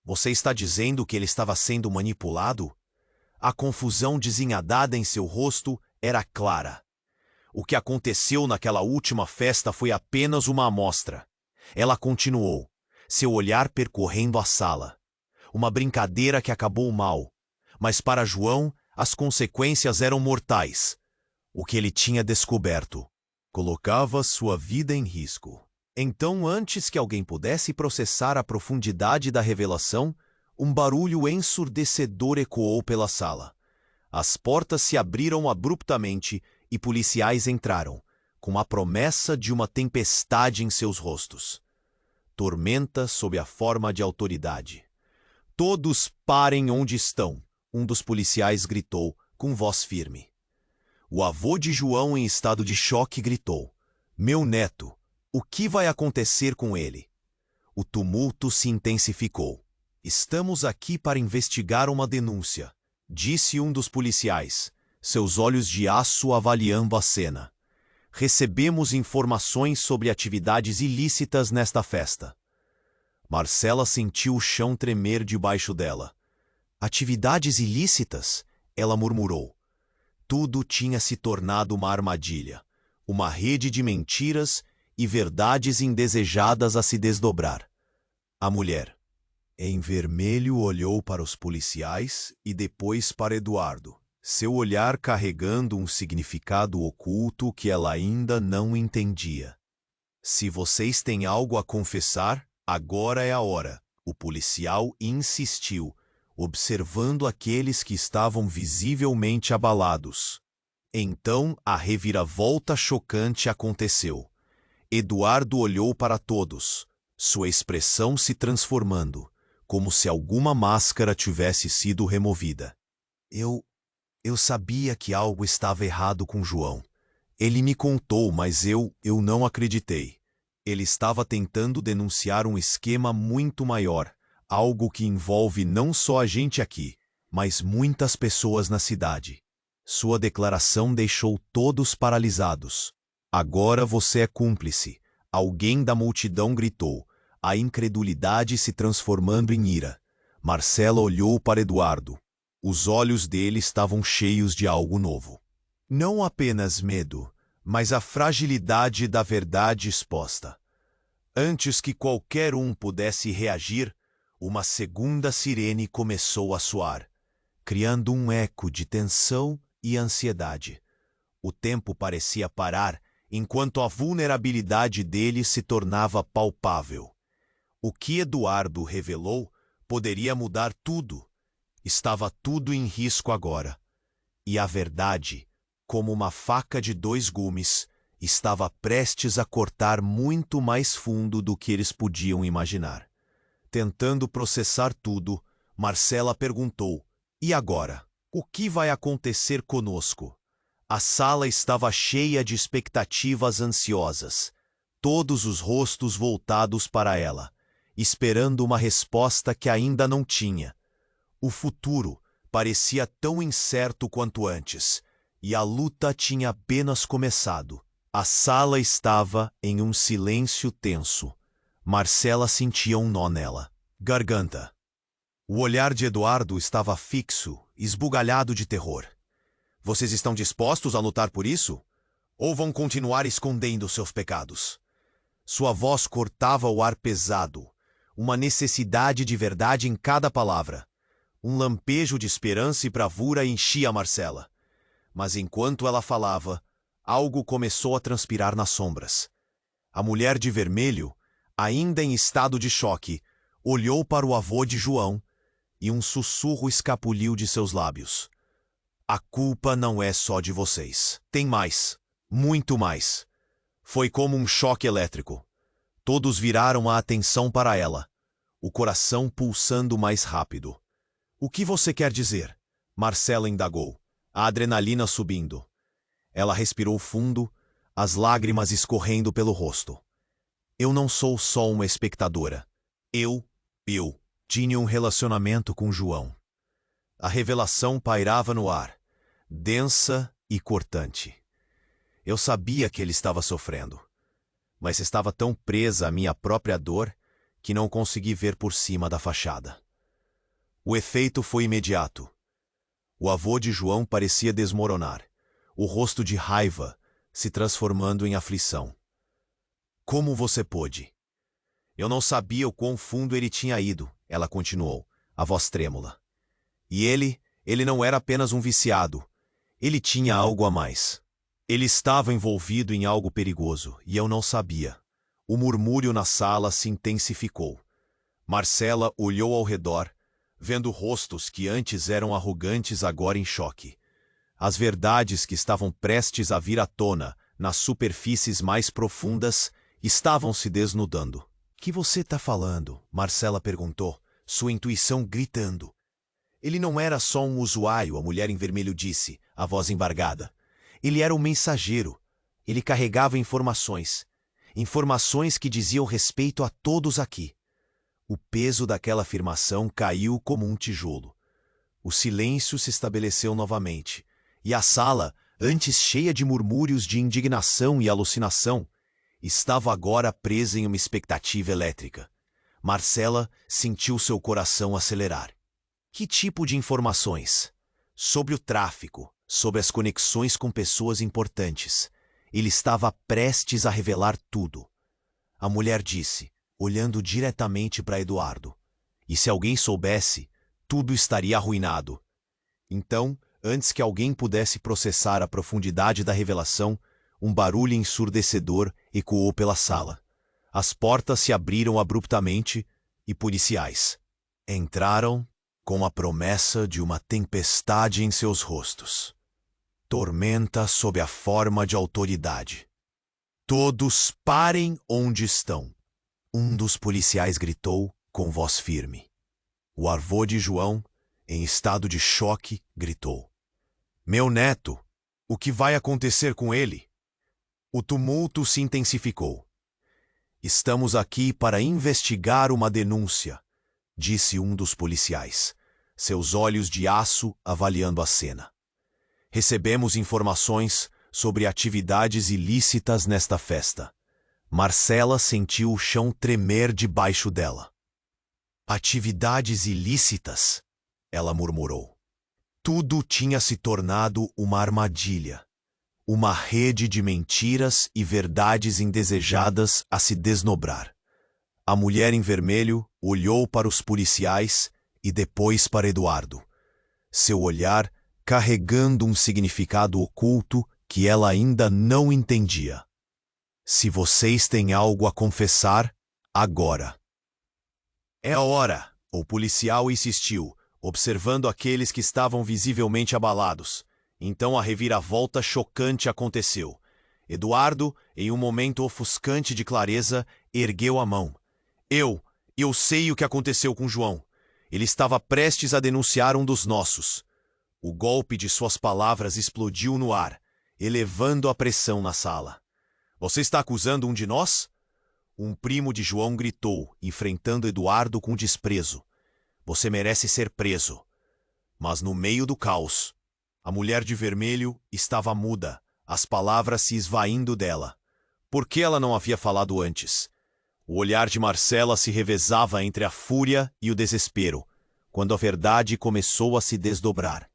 Você está dizendo que ele estava sendo manipulado? A confusão desenhadada em seu rosto era clara. O que aconteceu naquela última festa foi apenas uma amostra. Ela continuou, seu olhar percorrendo a sala. Uma brincadeira que acabou mal. Mas para João, as consequências eram mortais. O que ele tinha descoberto colocava sua vida em risco. Então, antes que alguém pudesse processar a profundidade da revelação, um barulho ensurdecedor ecoou pela sala. As portas se abriram abruptamente e policiais entraram, com a promessa de uma tempestade em seus rostos. Tormenta sob a forma de autoridade. Todos parem onde estão, um dos policiais gritou, com voz firme. O avô de João, em estado de choque, gritou, meu neto, o que vai acontecer com ele? O tumulto se intensificou. Estamos aqui para investigar uma denúncia, disse um dos policiais, seus olhos de aço avaliando a cena. Recebemos informações sobre atividades ilícitas nesta festa. Marcela sentiu o chão tremer debaixo dela. Atividades ilícitas? Ela murmurou. Tudo tinha se tornado uma armadilha, uma rede de mentiras e verdades indesejadas a se desdobrar. A mulher, em vermelho, olhou para os policiais e depois para Eduardo, seu olhar carregando um significado oculto que ela ainda não entendia. Se vocês têm algo a confessar, agora é a hora, o policial insistiu, observando aqueles que estavam visivelmente abalados. Então a reviravolta chocante aconteceu. Eduardo olhou para todos, sua expressão se transformando, como se alguma máscara tivesse sido removida. Eu sabia que algo estava errado com João. Ele me contou, mas eu não acreditei. Ele estava tentando denunciar um esquema muito maior, algo que envolve não só a gente aqui, mas muitas pessoas na cidade. Sua declaração deixou todos paralisados. Agora você é cúmplice. Alguém da multidão gritou, a incredulidade se transformando em ira. Marcela olhou para Eduardo. Os olhos dele estavam cheios de algo novo. Não apenas medo, mas a fragilidade da verdade exposta. Antes que qualquer um pudesse reagir, uma segunda sirene começou a soar, criando um eco de tensão e ansiedade. O tempo parecia parar enquanto a vulnerabilidade dele se tornava palpável. O que Eduardo revelou poderia mudar tudo. Estava tudo em risco agora. E a verdade, como uma faca de dois gumes, estava prestes a cortar muito mais fundo do que eles podiam imaginar. Tentando processar tudo, Marcela perguntou: "E agora? O que vai acontecer conosco?" A sala estava cheia de expectativas ansiosas, todos os rostos voltados para ela, esperando uma resposta que ainda não tinha. O futuro parecia tão incerto quanto antes, e a luta tinha apenas começado. A sala estava em um silêncio tenso. Marcela sentia um nó nela. Garganta. O olhar de Eduardo estava fixo, esbugalhado de terror. "Vocês estão dispostos a lutar por isso? Ou vão continuar escondendo seus pecados?" Sua voz cortava o ar pesado, uma necessidade de verdade em cada palavra. Um lampejo de esperança e bravura enchia Marcela. Mas enquanto ela falava, algo começou a transpirar nas sombras. A mulher de vermelho, ainda em estado de choque, olhou para o avô de João e um sussurro escapuliu de seus lábios. "A culpa não é só de vocês. Tem mais. Muito mais." Foi como um choque elétrico. Todos viraram a atenção para ela, o coração pulsando mais rápido. "O que você quer dizer?" Marcela indagou, a adrenalina subindo. Ela respirou fundo, as lágrimas escorrendo pelo rosto. "Eu não sou só uma espectadora. Eu tinha um relacionamento com João." A revelação pairava no ar, densa e cortante. Eu sabia que ele estava sofrendo, mas estava tão presa à minha própria dor que não consegui ver por cima da fachada. O efeito foi imediato. O avô de João parecia desmoronar, o rosto de raiva se transformando em aflição. "Como você pôde?" "Eu não sabia o quão fundo ele tinha ido," ela continuou, a voz trêmula. "E ele não era apenas um viciado. Ele tinha algo a mais. Ele estava envolvido em algo perigoso, e eu não sabia." O murmúrio na sala se intensificou. Marcela olhou ao redor, vendo rostos que antes eram arrogantes agora em choque. As verdades que estavam prestes a vir à tona, nas superfícies mais profundas, estavam se desnudando. "Que você está falando?" Marcela perguntou, sua intuição gritando. "Ele não era só um usuário," a mulher em vermelho disse, a voz embargada. "Ele era um mensageiro. Ele carregava informações. Informações que diziam respeito a todos aqui." O peso daquela afirmação caiu como um tijolo. O silêncio se estabeleceu novamente, e a sala, antes cheia de murmúrios de indignação e alucinação, estava agora presa em uma expectativa elétrica. Marcela sentiu seu coração acelerar. Que tipo de informações? Sobre o tráfico, sobre as conexões com pessoas importantes. Ele estava prestes a revelar tudo. A mulher disse, olhando diretamente para Eduardo: "E se alguém soubesse, tudo estaria arruinado." Então, antes que alguém pudesse processar a profundidade da revelação, um barulho ensurdecedor ecoou pela sala. As portas se abriram abruptamente e policiais entraram com a promessa de uma tempestade em seus rostos. Tormenta sob a forma de autoridade. "Todos parem onde estão," um dos policiais gritou com voz firme. O avô de João, em estado de choque, gritou: "Meu neto, o que vai acontecer com ele?" O tumulto se intensificou. "Estamos aqui para investigar uma denúncia," disse um dos policiais, seus olhos de aço avaliando a cena. "Recebemos informações sobre atividades ilícitas nesta festa." Marcela sentiu o chão tremer debaixo dela. "Atividades ilícitas?" ela murmurou. Tudo tinha se tornado uma armadilha. Uma rede de mentiras e verdades indesejadas a se desdobrar. A mulher em vermelho olhou para os policiais e depois para Eduardo. Seu olhar carregando um significado oculto que ela ainda não entendia. Se vocês têm algo a confessar, agora. É a hora, o policial insistiu, observando aqueles que estavam visivelmente abalados. Então a reviravolta chocante aconteceu. Eduardo, em um momento ofuscante de clareza, ergueu a mão. Eu sei o que aconteceu com João. Ele estava prestes a denunciar um dos nossos. O golpe de suas palavras explodiu no ar, elevando a pressão na sala. Você está acusando um de nós? Um primo de João gritou, enfrentando Eduardo com desprezo. Você merece ser preso. Mas no meio do caos, a mulher de vermelho estava muda, as palavras se esvaindo dela. Por que ela não havia falado antes? O olhar de Marcela se revezava entre a fúria e o desespero, quando a verdade começou a se desdobrar.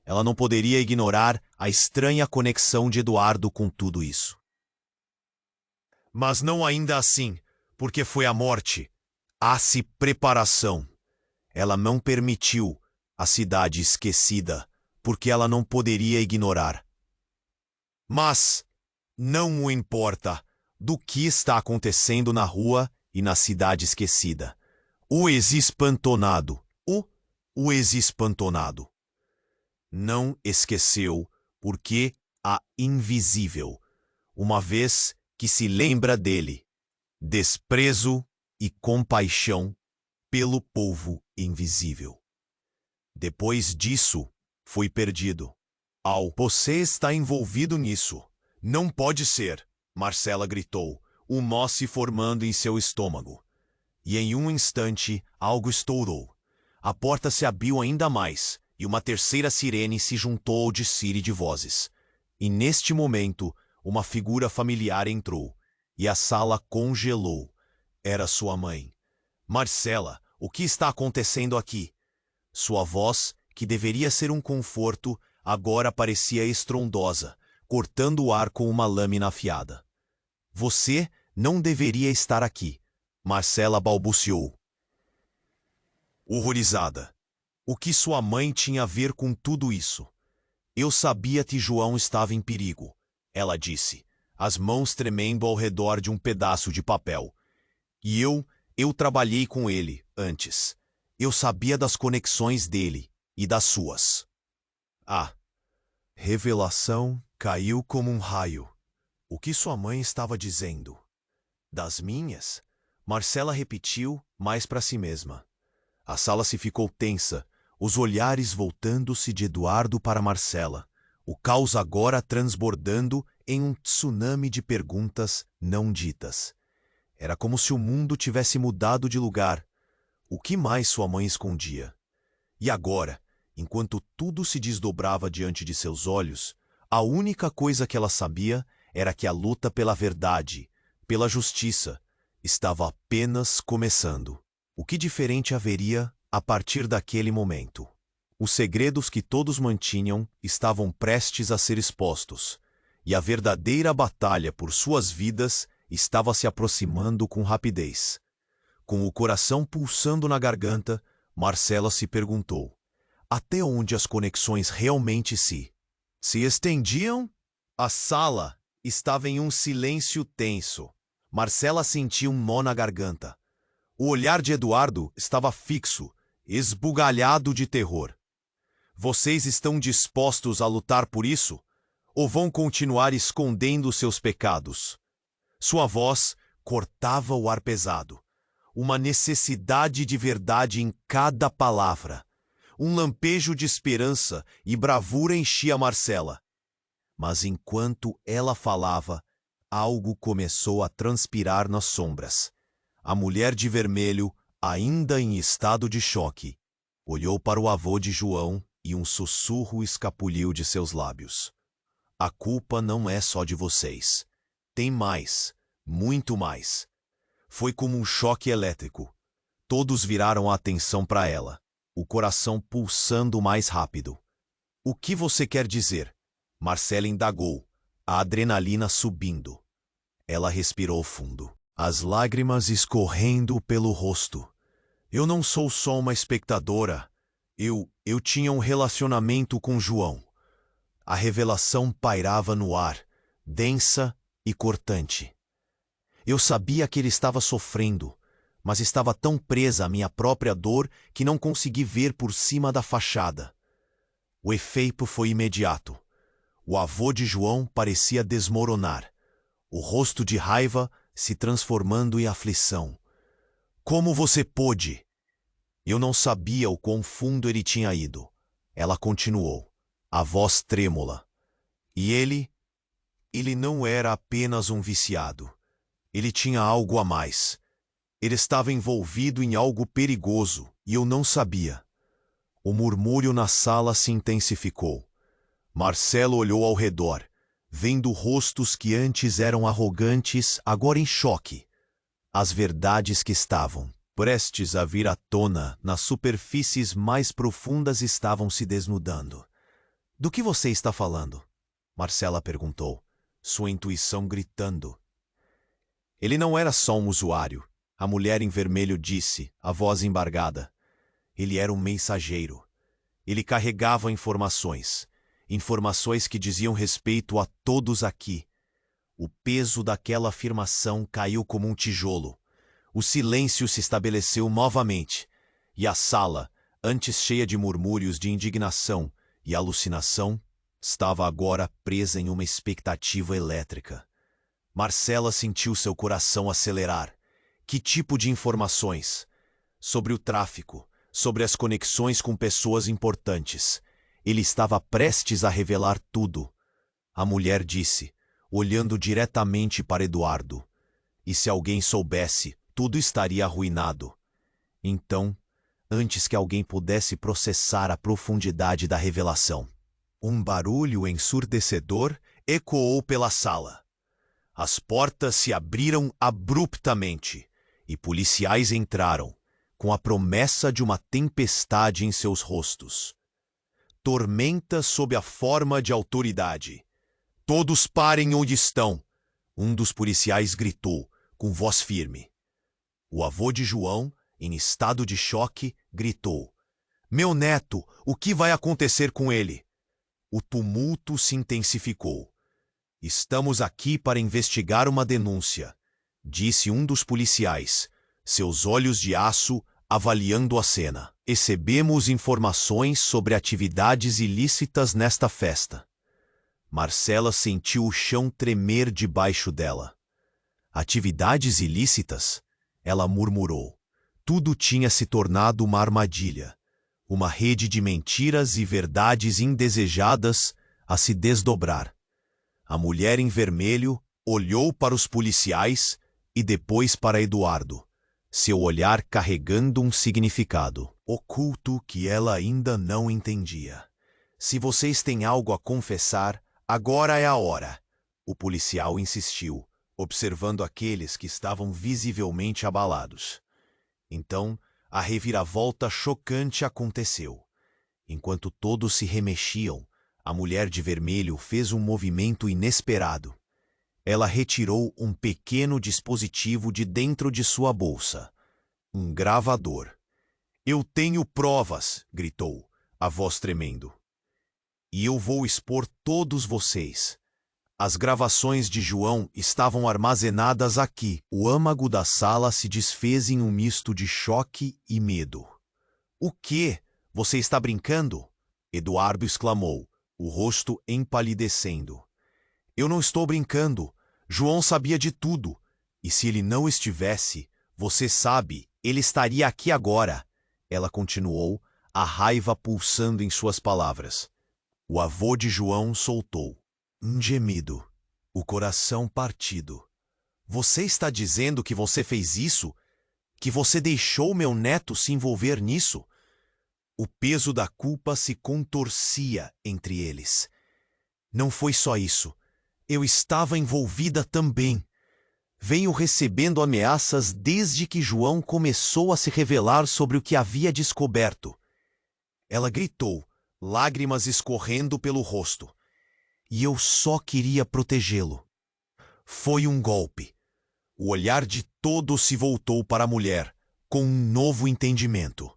Ela não poderia ignorar a estranha conexão de Eduardo com tudo isso. Mas não ainda assim, porque foi a morte. Há-se preparação. Ela não permitiu a cidade esquecida, porque ela não poderia ignorar. Mas não o importa do que está acontecendo na rua e na cidade esquecida. O ex-espantonado, o ex-espantonado. Não esqueceu porque a invisível, uma vez que se lembra dele, desprezo e compaixão pelo povo invisível. Depois disso, foi perdido. Você está envolvido nisso. Não pode ser, Marcela gritou, um nó se formando em seu estômago. E em um instante, algo estourou. A porta se abriu ainda mais, e uma terceira sirene se juntou ao desfile de vozes. E neste momento, uma figura familiar entrou, e a sala congelou. Era sua mãe. Marcela, o que está acontecendo aqui? Sua voz, que deveria ser um conforto, agora parecia estrondosa, cortando o ar com uma lâmina afiada. Você não deveria estar aqui, Marcela balbuciou. Horrorizada. O que sua mãe tinha a ver com tudo isso? Eu sabia que João estava em perigo, ela disse, as mãos tremendo ao redor de um pedaço de papel. E eu trabalhei com ele antes. Eu sabia das conexões dele e das suas. A revelação caiu como um raio. O que sua mãe estava dizendo? Das minhas? Marcela repetiu, mais para si mesma. A sala se ficou tensa, os olhares voltando-se de Eduardo para Marcela, o caos agora transbordando em um tsunami de perguntas não ditas. Era como se o mundo tivesse mudado de lugar. O que mais sua mãe escondia? E agora, enquanto tudo se desdobrava diante de seus olhos, a única coisa que ela sabia era que a luta pela verdade, pela justiça, estava apenas começando. O que diferente haveria a partir daquele momento? Os segredos que todos mantinham estavam prestes a ser expostos, e a verdadeira batalha por suas vidas estava se aproximando com rapidez. Com o coração pulsando na garganta, Marcela se perguntou: até onde as conexões realmente se estendiam? A sala estava em um silêncio tenso. Marcela sentia um nó na garganta. O olhar de Eduardo estava fixo, esbugalhado de terror. Vocês estão dispostos a lutar por isso? Ou vão continuar escondendo seus pecados? Sua voz cortava o ar pesado. Uma necessidade de verdade em cada palavra. Um lampejo de esperança e bravura enchia Marcela. Mas enquanto ela falava, algo começou a transpirar nas sombras. A mulher de vermelho, ainda em estado de choque, olhou para o avô de João e um sussurro escapuliu de seus lábios. A culpa não é só de vocês. Tem mais, muito mais. Foi como um choque elétrico. Todos viraram a atenção para ela, o coração pulsando mais rápido. O que você quer dizer? Marcela indagou, a adrenalina subindo. Ela respirou fundo, as lágrimas escorrendo pelo rosto. Eu não sou só uma espectadora. Eu tinha um relacionamento com João. A revelação pairava no ar, densa e cortante. Eu sabia que ele estava sofrendo, mas estava tão presa à minha própria dor que não consegui ver por cima da fachada. O efeito foi imediato. O avô de João parecia desmoronar, o rosto de raiva se transformando em aflição. Como você pôde? Eu não sabia o quão fundo ele tinha ido. Ela continuou, a voz trêmula. E ele não era apenas um viciado. Ele tinha algo a mais. Ele estava envolvido em algo perigoso e eu não sabia. O murmúrio na sala se intensificou. Marcelo olhou ao redor, vendo rostos que antes eram arrogantes, agora em choque. As verdades que estavam prestes a vir à tona nas superfícies mais profundas estavam se desnudando. Do que você está falando? Marcela perguntou, sua intuição gritando. Ele não era só um usuário, a mulher em vermelho disse, a voz embargada. Ele era um mensageiro. Ele carregava informações que diziam respeito a todos aqui. O peso daquela afirmação caiu como um tijolo. O silêncio se estabeleceu novamente, e a sala, antes cheia de murmúrios de indignação e alucinação, estava agora presa em uma expectativa elétrica. Marcela sentiu seu coração acelerar. Que tipo de informações? Sobre o tráfico, sobre as conexões com pessoas importantes. Ele estava prestes a revelar tudo. A mulher disse, olhando diretamente para Eduardo. E se alguém soubesse, tudo estaria arruinado. Então, antes que alguém pudesse processar a profundidade da revelação, um barulho ensurdecedor ecoou pela sala. As portas se abriram abruptamente e policiais entraram, com a promessa de uma tempestade em seus rostos. Tormenta sob a forma de autoridade. Todos parem onde estão, um dos policiais gritou, com voz firme. O avô de João, em estado de choque, gritou. Meu neto, o que vai acontecer com ele? O tumulto se intensificou. Estamos aqui para investigar uma denúncia, disse um dos policiais, seus olhos de aço avaliando a cena. Recebemos informações sobre atividades ilícitas nesta festa. Marcela sentiu o chão tremer debaixo dela. Atividades ilícitas? Ela murmurou. Tudo tinha se tornado uma armadilha, uma rede de mentiras e verdades indesejadas a se desdobrar. A mulher em vermelho olhou para os policiais e depois para Eduardo, seu olhar carregando um significado oculto que ela ainda não entendia. Se vocês têm algo a confessar, agora é a hora, o policial insistiu, observando aqueles que estavam visivelmente abalados. Então, a reviravolta chocante aconteceu. Enquanto todos se remexiam, a mulher de vermelho fez um movimento inesperado. Ela retirou um pequeno dispositivo de dentro de sua bolsa. Um gravador. Eu tenho provas, gritou, a voz tremendo. E eu vou expor todos vocês. As gravações de João estavam armazenadas aqui. O âmago da sala se desfez em um misto de choque e medo. O quê? Você está brincando? Eduardo exclamou, o rosto empalidecendo. Eu não estou brincando. João sabia de tudo. E se ele não estivesse, você sabe, ele estaria aqui agora. Ela continuou, a raiva pulsando em suas palavras. O avô de João soltou. Um gemido. O coração partido. Você está dizendo que você fez isso? Que você deixou meu neto se envolver nisso? O peso da culpa se contorcia entre eles. Não foi só isso. Eu estava envolvida também. Venho recebendo ameaças desde que João começou a se revelar sobre o que havia descoberto. Ela gritou, lágrimas escorrendo pelo rosto. E eu só queria protegê-lo. Foi um golpe. O olhar de todos se voltou para a mulher, com um novo entendimento.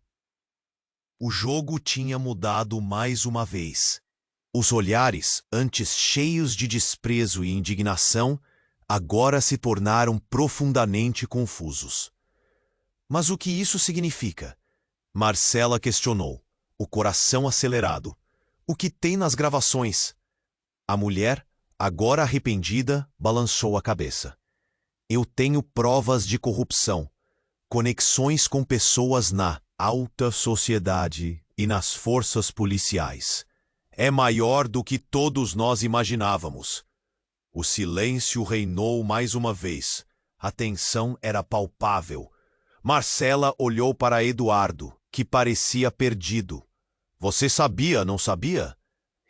O jogo tinha mudado mais uma vez. Os olhares, antes cheios de desprezo e indignação, agora se tornaram profundamente confusos. Mas o que isso significa? Marcela questionou, o coração acelerado. O que tem nas gravações? A mulher, agora arrependida, balançou a cabeça. Eu tenho provas de corrupção, conexões com pessoas na alta sociedade e nas forças policiais. É maior do que todos nós imaginávamos. O silêncio reinou mais uma vez. A tensão era palpável. Marcela olhou para Eduardo, que parecia perdido. Você sabia, não sabia?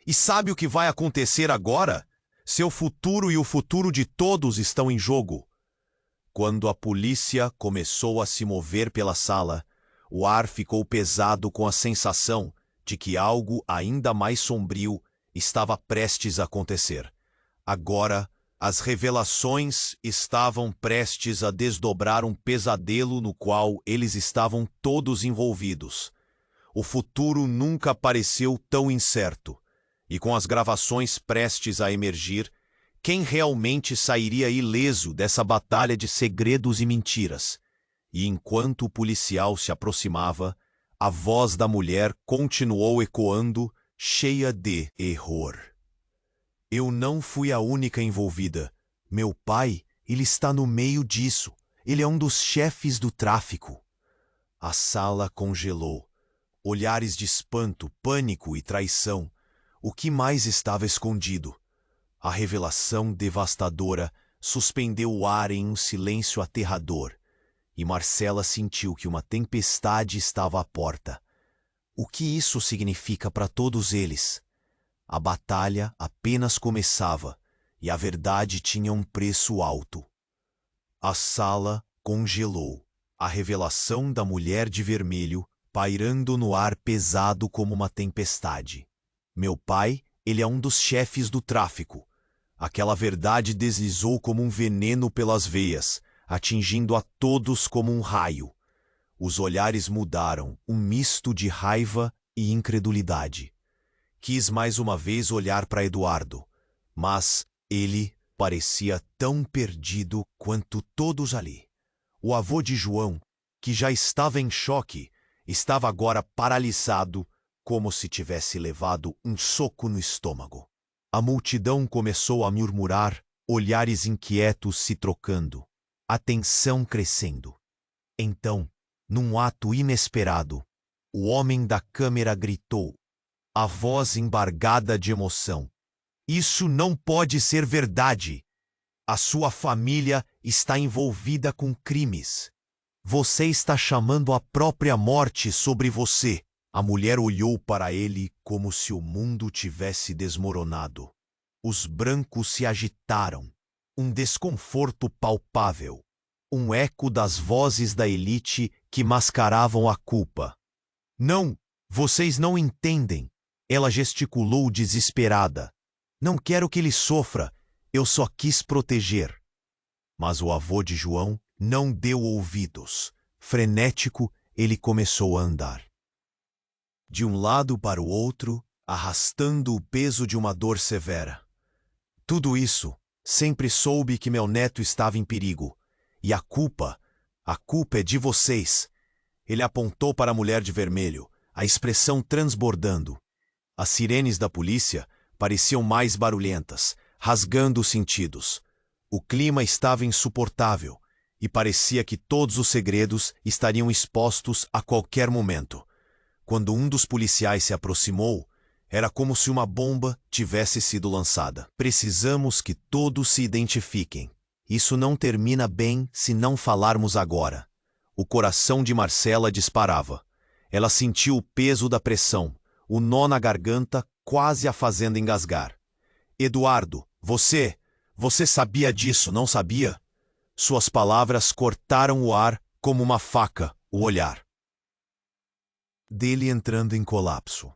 E sabe o que vai acontecer agora? Seu futuro e o futuro de todos estão em jogo. Quando a polícia começou a se mover pela sala, o ar ficou pesado com a sensação de que algo ainda mais sombrio estava prestes a acontecer. Agora, as revelações estavam prestes a desdobrar um pesadelo no qual eles estavam todos envolvidos. O futuro nunca pareceu tão incerto, e com as gravações prestes a emergir, quem realmente sairia ileso dessa batalha de segredos e mentiras? E enquanto o policial se aproximava, a voz da mulher continuou ecoando, cheia de terror. Eu não fui a única envolvida. Meu pai, ele está no meio disso. Ele é um dos chefes do tráfico. A sala congelou. Olhares de espanto, pânico e traição. O que mais estava escondido? A revelação devastadora suspendeu o ar em um silêncio aterrador. E Marcela sentiu que uma tempestade estava à porta. O que isso significa para todos eles? A batalha apenas começava, e a verdade tinha um preço alto. A sala congelou. A revelação da mulher de vermelho pairando no ar pesado como uma tempestade. Meu pai, ele é um dos chefes do tráfico. Aquela verdade deslizou como um veneno pelas veias, atingindo a todos como um raio. Os olhares mudaram, um misto de raiva e incredulidade. Quis mais uma vez olhar para Eduardo, mas ele parecia tão perdido quanto todos ali. O avô de João, que já estava em choque, estava agora paralisado, como se tivesse levado um soco no estômago. A multidão começou a murmurar, olhares inquietos se trocando, a tensão crescendo. Então, num ato inesperado, o homem da câmera gritou, a voz embargada de emoção. Isso não pode ser verdade. A sua família está envolvida com crimes. Você está chamando a própria morte sobre você. A mulher olhou para ele como se o mundo tivesse desmoronado. Os brancos se agitaram. Um desconforto palpável. Um eco das vozes da elite que mascaravam a culpa. Não, vocês não entendem. Ela gesticulou desesperada. Não quero que ele sofra. Eu só quis proteger. Mas o avô de João não deu ouvidos. Frenético, ele começou a andar. De um lado para o outro, arrastando o peso de uma dor severa. Tudo isso, sempre soube que meu neto estava em perigo. E a culpa é de vocês. Ele apontou para a mulher de vermelho, a expressão transbordando. As sirenes da polícia pareciam mais barulhentas, rasgando os sentidos. O clima estava insuportável e parecia que todos os segredos estariam expostos a qualquer momento. Quando um dos policiais se aproximou, era como se uma bomba tivesse sido lançada. Precisamos que todos se identifiquem. Isso não termina bem se não falarmos agora. O coração de Marcela disparava. Ela sentiu o peso da pressão, o nó na garganta quase a fazendo engasgar. Eduardo, você sabia disso, não sabia? Suas palavras cortaram o ar como uma faca, o olhar dele entrando em colapso.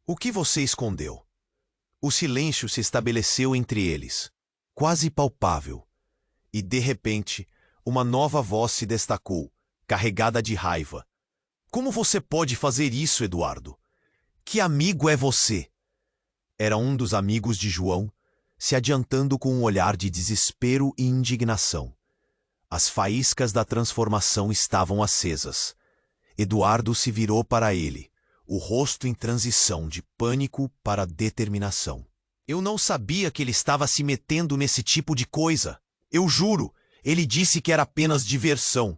O que você escondeu? O silêncio se estabeleceu entre eles, quase palpável. E, de repente, uma nova voz se destacou, carregada de raiva. Como você pode fazer isso, Eduardo? Que amigo é você? Era um dos amigos de João, se adiantando com um olhar de desespero e indignação. As faíscas da transformação estavam acesas. Eduardo se virou para ele, o rosto em transição de pânico para determinação. Eu não sabia que ele estava se metendo nesse tipo de coisa. Eu juro, ele disse que era apenas diversão.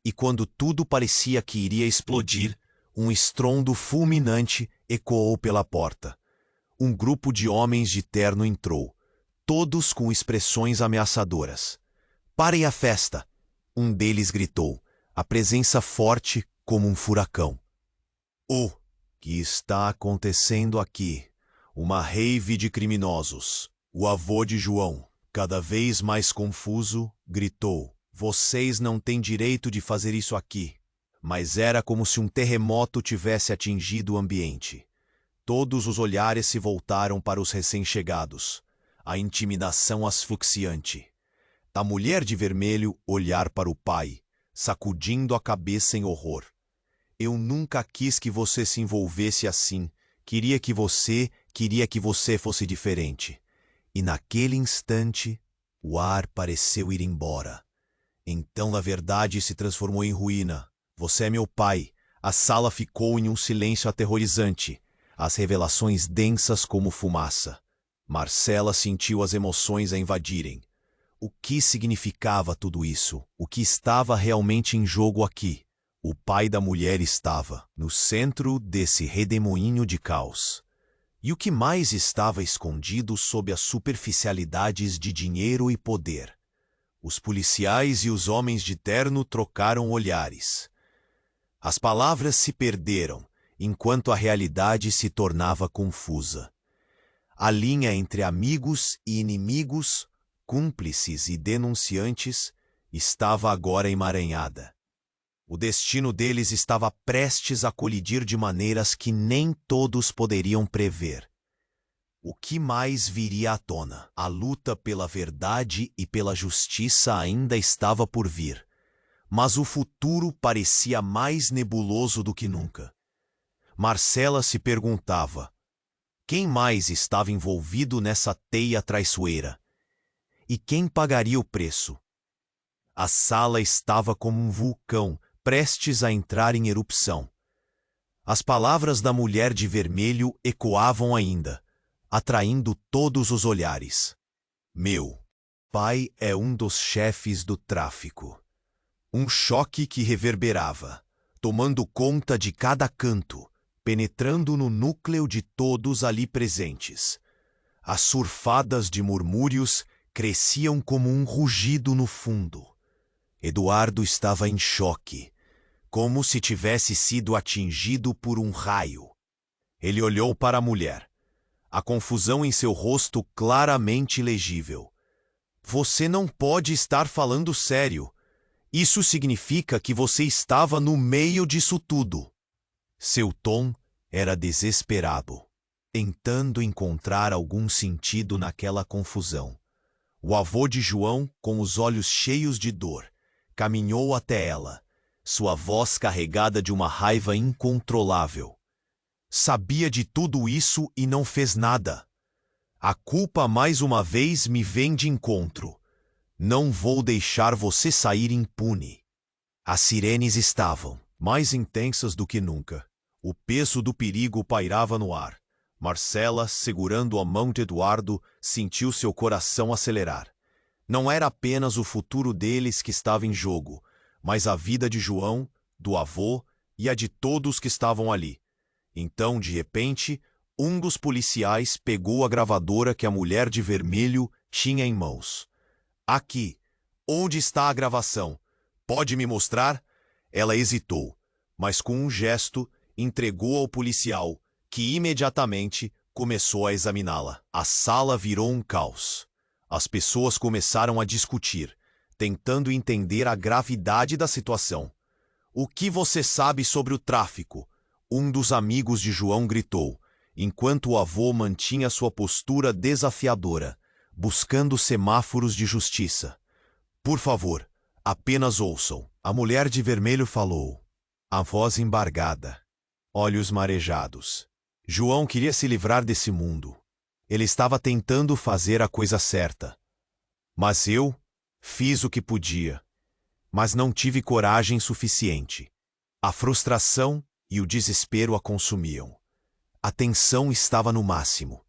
E quando tudo parecia que iria explodir, um estrondo fulminante ecoou pela porta. Um grupo de homens de terno entrou, todos com expressões ameaçadoras. Parem a festa! Um deles gritou, a presença forte como um furacão. O que está acontecendo aqui? Uma rave de criminosos. O avô de João, cada vez mais confuso, gritou. Vocês não têm direito de fazer isso aqui. Mas era como se um terremoto tivesse atingido o ambiente. Todos os olhares se voltaram para os recém-chegados. A intimidação asfixiante. Da mulher de vermelho olhar para o pai, sacudindo a cabeça em horror. Eu nunca quis que você se envolvesse assim. Queria que você fosse diferente. E naquele instante, o ar pareceu ir embora. Então, a verdade se transformou em ruína. Você é meu pai. A sala ficou em um silêncio aterrorizante. As revelações densas como fumaça. Marcela sentiu as emoções a invadirem. O que significava tudo isso? O que estava realmente em jogo aqui? O pai da mulher estava no centro desse redemoinho de caos. E o que mais estava escondido sob as superficialidades de dinheiro e poder? Os policiais e os homens de terno trocaram olhares. As palavras se perderam, enquanto a realidade se tornava confusa. A linha entre amigos e inimigos, cúmplices e denunciantes, estava agora emaranhada. O destino deles estava prestes a colidir de maneiras que nem todos poderiam prever. O que mais viria à tona? A luta pela verdade e pela justiça ainda estava por vir, mas o futuro parecia mais nebuloso do que nunca. Marcela se perguntava: quem mais estava envolvido nessa teia traiçoeira? E quem pagaria o preço? A sala estava como um vulcão, prestes a entrar em erupção. As palavras da mulher de vermelho ecoavam ainda, atraindo todos os olhares. Meu pai é um dos chefes do tráfico. Um choque que reverberava, tomando conta de cada canto, penetrando no núcleo de todos ali presentes. As surfadas de murmúrios cresciam como um rugido no fundo. Eduardo estava em choque, como se tivesse sido atingido por um raio. Ele olhou para a mulher, a confusão em seu rosto claramente legível. Você não pode estar falando sério. Isso significa que você estava no meio disso tudo. Seu tom era desesperado, tentando encontrar algum sentido naquela confusão. O avô de João, com os olhos cheios de dor, caminhou até ela, sua voz carregada de uma raiva incontrolável. Sabia de tudo isso e não fez nada. A culpa mais uma vez me vem de encontro. Não vou deixar você sair impune. As sirenes estavam mais intensas do que nunca. O peso do perigo pairava no ar. Marcela, segurando a mão de Eduardo, sentiu seu coração acelerar. Não era apenas o futuro deles que estava em jogo, mas a vida de João, do avô e a de todos que estavam ali. Então, de repente, um dos policiais pegou a gravadora que a mulher de vermelho tinha em mãos. Aqui. Onde está a gravação? Pode me mostrar? Ela hesitou, mas com um gesto entregou ao policial, que imediatamente começou a examiná-la. A sala virou um caos. As pessoas começaram a discutir, tentando entender a gravidade da situação. O que você sabe sobre o tráfico? Um dos amigos de João gritou. enquanto o avô mantinha sua postura desafiadora, buscando semáforos de justiça. Por favor, apenas ouçam, a mulher de vermelho falou, a voz embargada, olhos marejados. João queria se livrar desse mundo. Ele estava tentando fazer a coisa certa. Mas eu fiz o que podia, mas não tive coragem suficiente. A frustração e o desespero a consumiam. A tensão estava no máximo.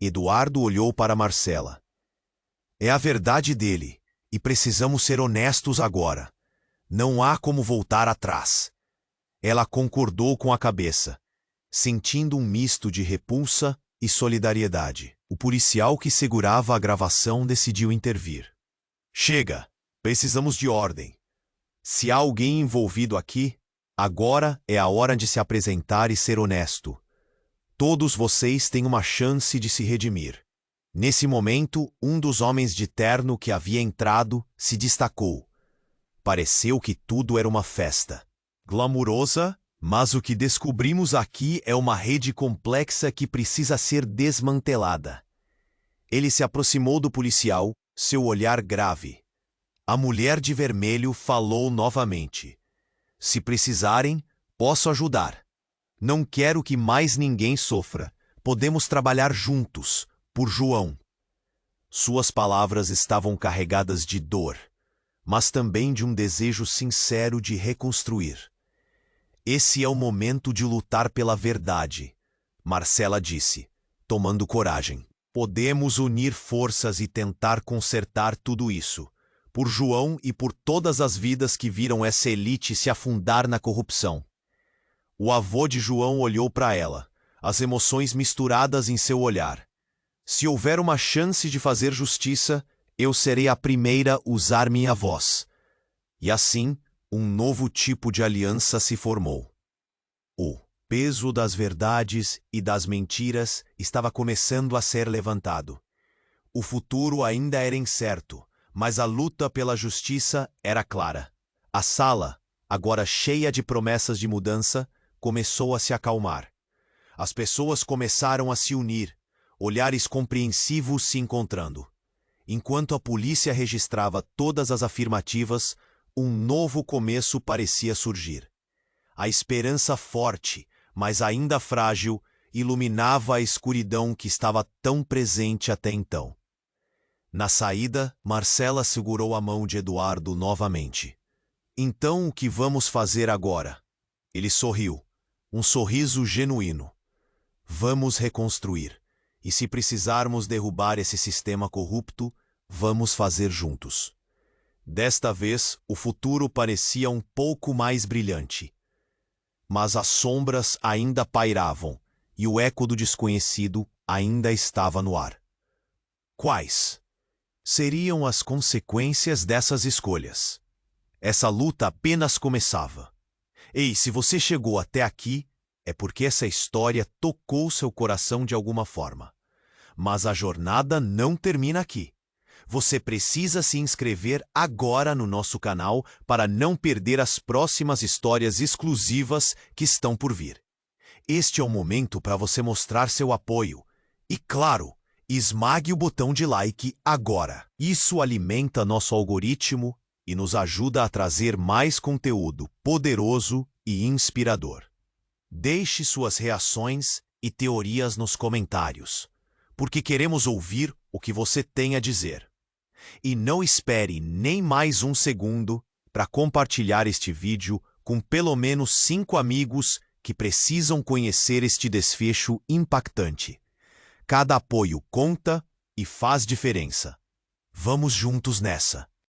Eduardo olhou para Marcela. É a verdade dele, e precisamos ser honestos agora. Não há como voltar atrás. Ela concordou com a cabeça, sentindo um misto de repulsa e solidariedade. O policial que segurava a gravação decidiu intervir. Chega! Precisamos de ordem. Se há alguém envolvido aqui, agora é a hora de se apresentar e ser honesto. Todos vocês têm uma chance de se redimir. Nesse momento, um dos homens de terno que havia entrado se destacou. Pareceu que tudo era uma festa. Glamurosa, mas o que descobrimos aqui é uma rede complexa que precisa ser desmantelada. Ele se aproximou do policial, seu olhar grave. A mulher de vermelho falou novamente. Se precisarem, posso ajudar. Não quero que mais ninguém sofra. Podemos trabalhar juntos, por João. Suas palavras estavam carregadas de dor, mas também de um desejo sincero de reconstruir. Esse é o momento de lutar pela verdade, Marcela disse, tomando coragem. Podemos unir forças e tentar consertar tudo isso, por João e por todas as vidas que viram essa elite se afundar na corrupção. O avô de João olhou para ela, as emoções misturadas em seu olhar. Se houver uma chance de fazer justiça, eu serei a primeira a usar minha voz. E assim, um novo tipo de aliança se formou. O peso das verdades e das mentiras estava começando a ser levantado. O futuro ainda era incerto, mas a luta pela justiça era clara. A sala, agora cheia de promessas de mudança, começou a se acalmar. As pessoas começaram a se unir, olhares compreensivos se encontrando. Enquanto a polícia registrava todas as afirmativas, um novo começo parecia surgir. A esperança forte, mas ainda frágil, iluminava a escuridão que estava tão presente até então. Na saída, Marcela segurou a mão de Eduardo novamente. Então o que vamos fazer agora? Ele sorriu, um sorriso genuíno. Vamos reconstruir. E se precisarmos derrubar esse sistema corrupto, vamos fazer juntos. Desta vez, o futuro parecia um pouco mais brilhante. Mas as sombras ainda pairavam, e o eco do desconhecido ainda estava no ar. Quais seriam as consequências dessas escolhas? Essa luta apenas começava. Ei, se você chegou até aqui, é porque essa história tocou seu coração de alguma forma. Mas a jornada não termina aqui. Você precisa se inscrever agora no nosso canal para não perder as próximas histórias exclusivas que estão por vir. Este é o momento para você mostrar seu apoio. E claro, esmague o botão de like agora. Isso alimenta nosso algoritmo e nos ajuda a trazer mais conteúdo poderoso e inspirador. Deixe suas reações e teorias nos comentários, porque queremos ouvir o que você tem a dizer. E não espere nem mais um segundo para compartilhar este vídeo com pelo menos 5 amigos que precisam conhecer este desfecho impactante. Cada apoio conta e faz diferença. Vamos juntos nessa.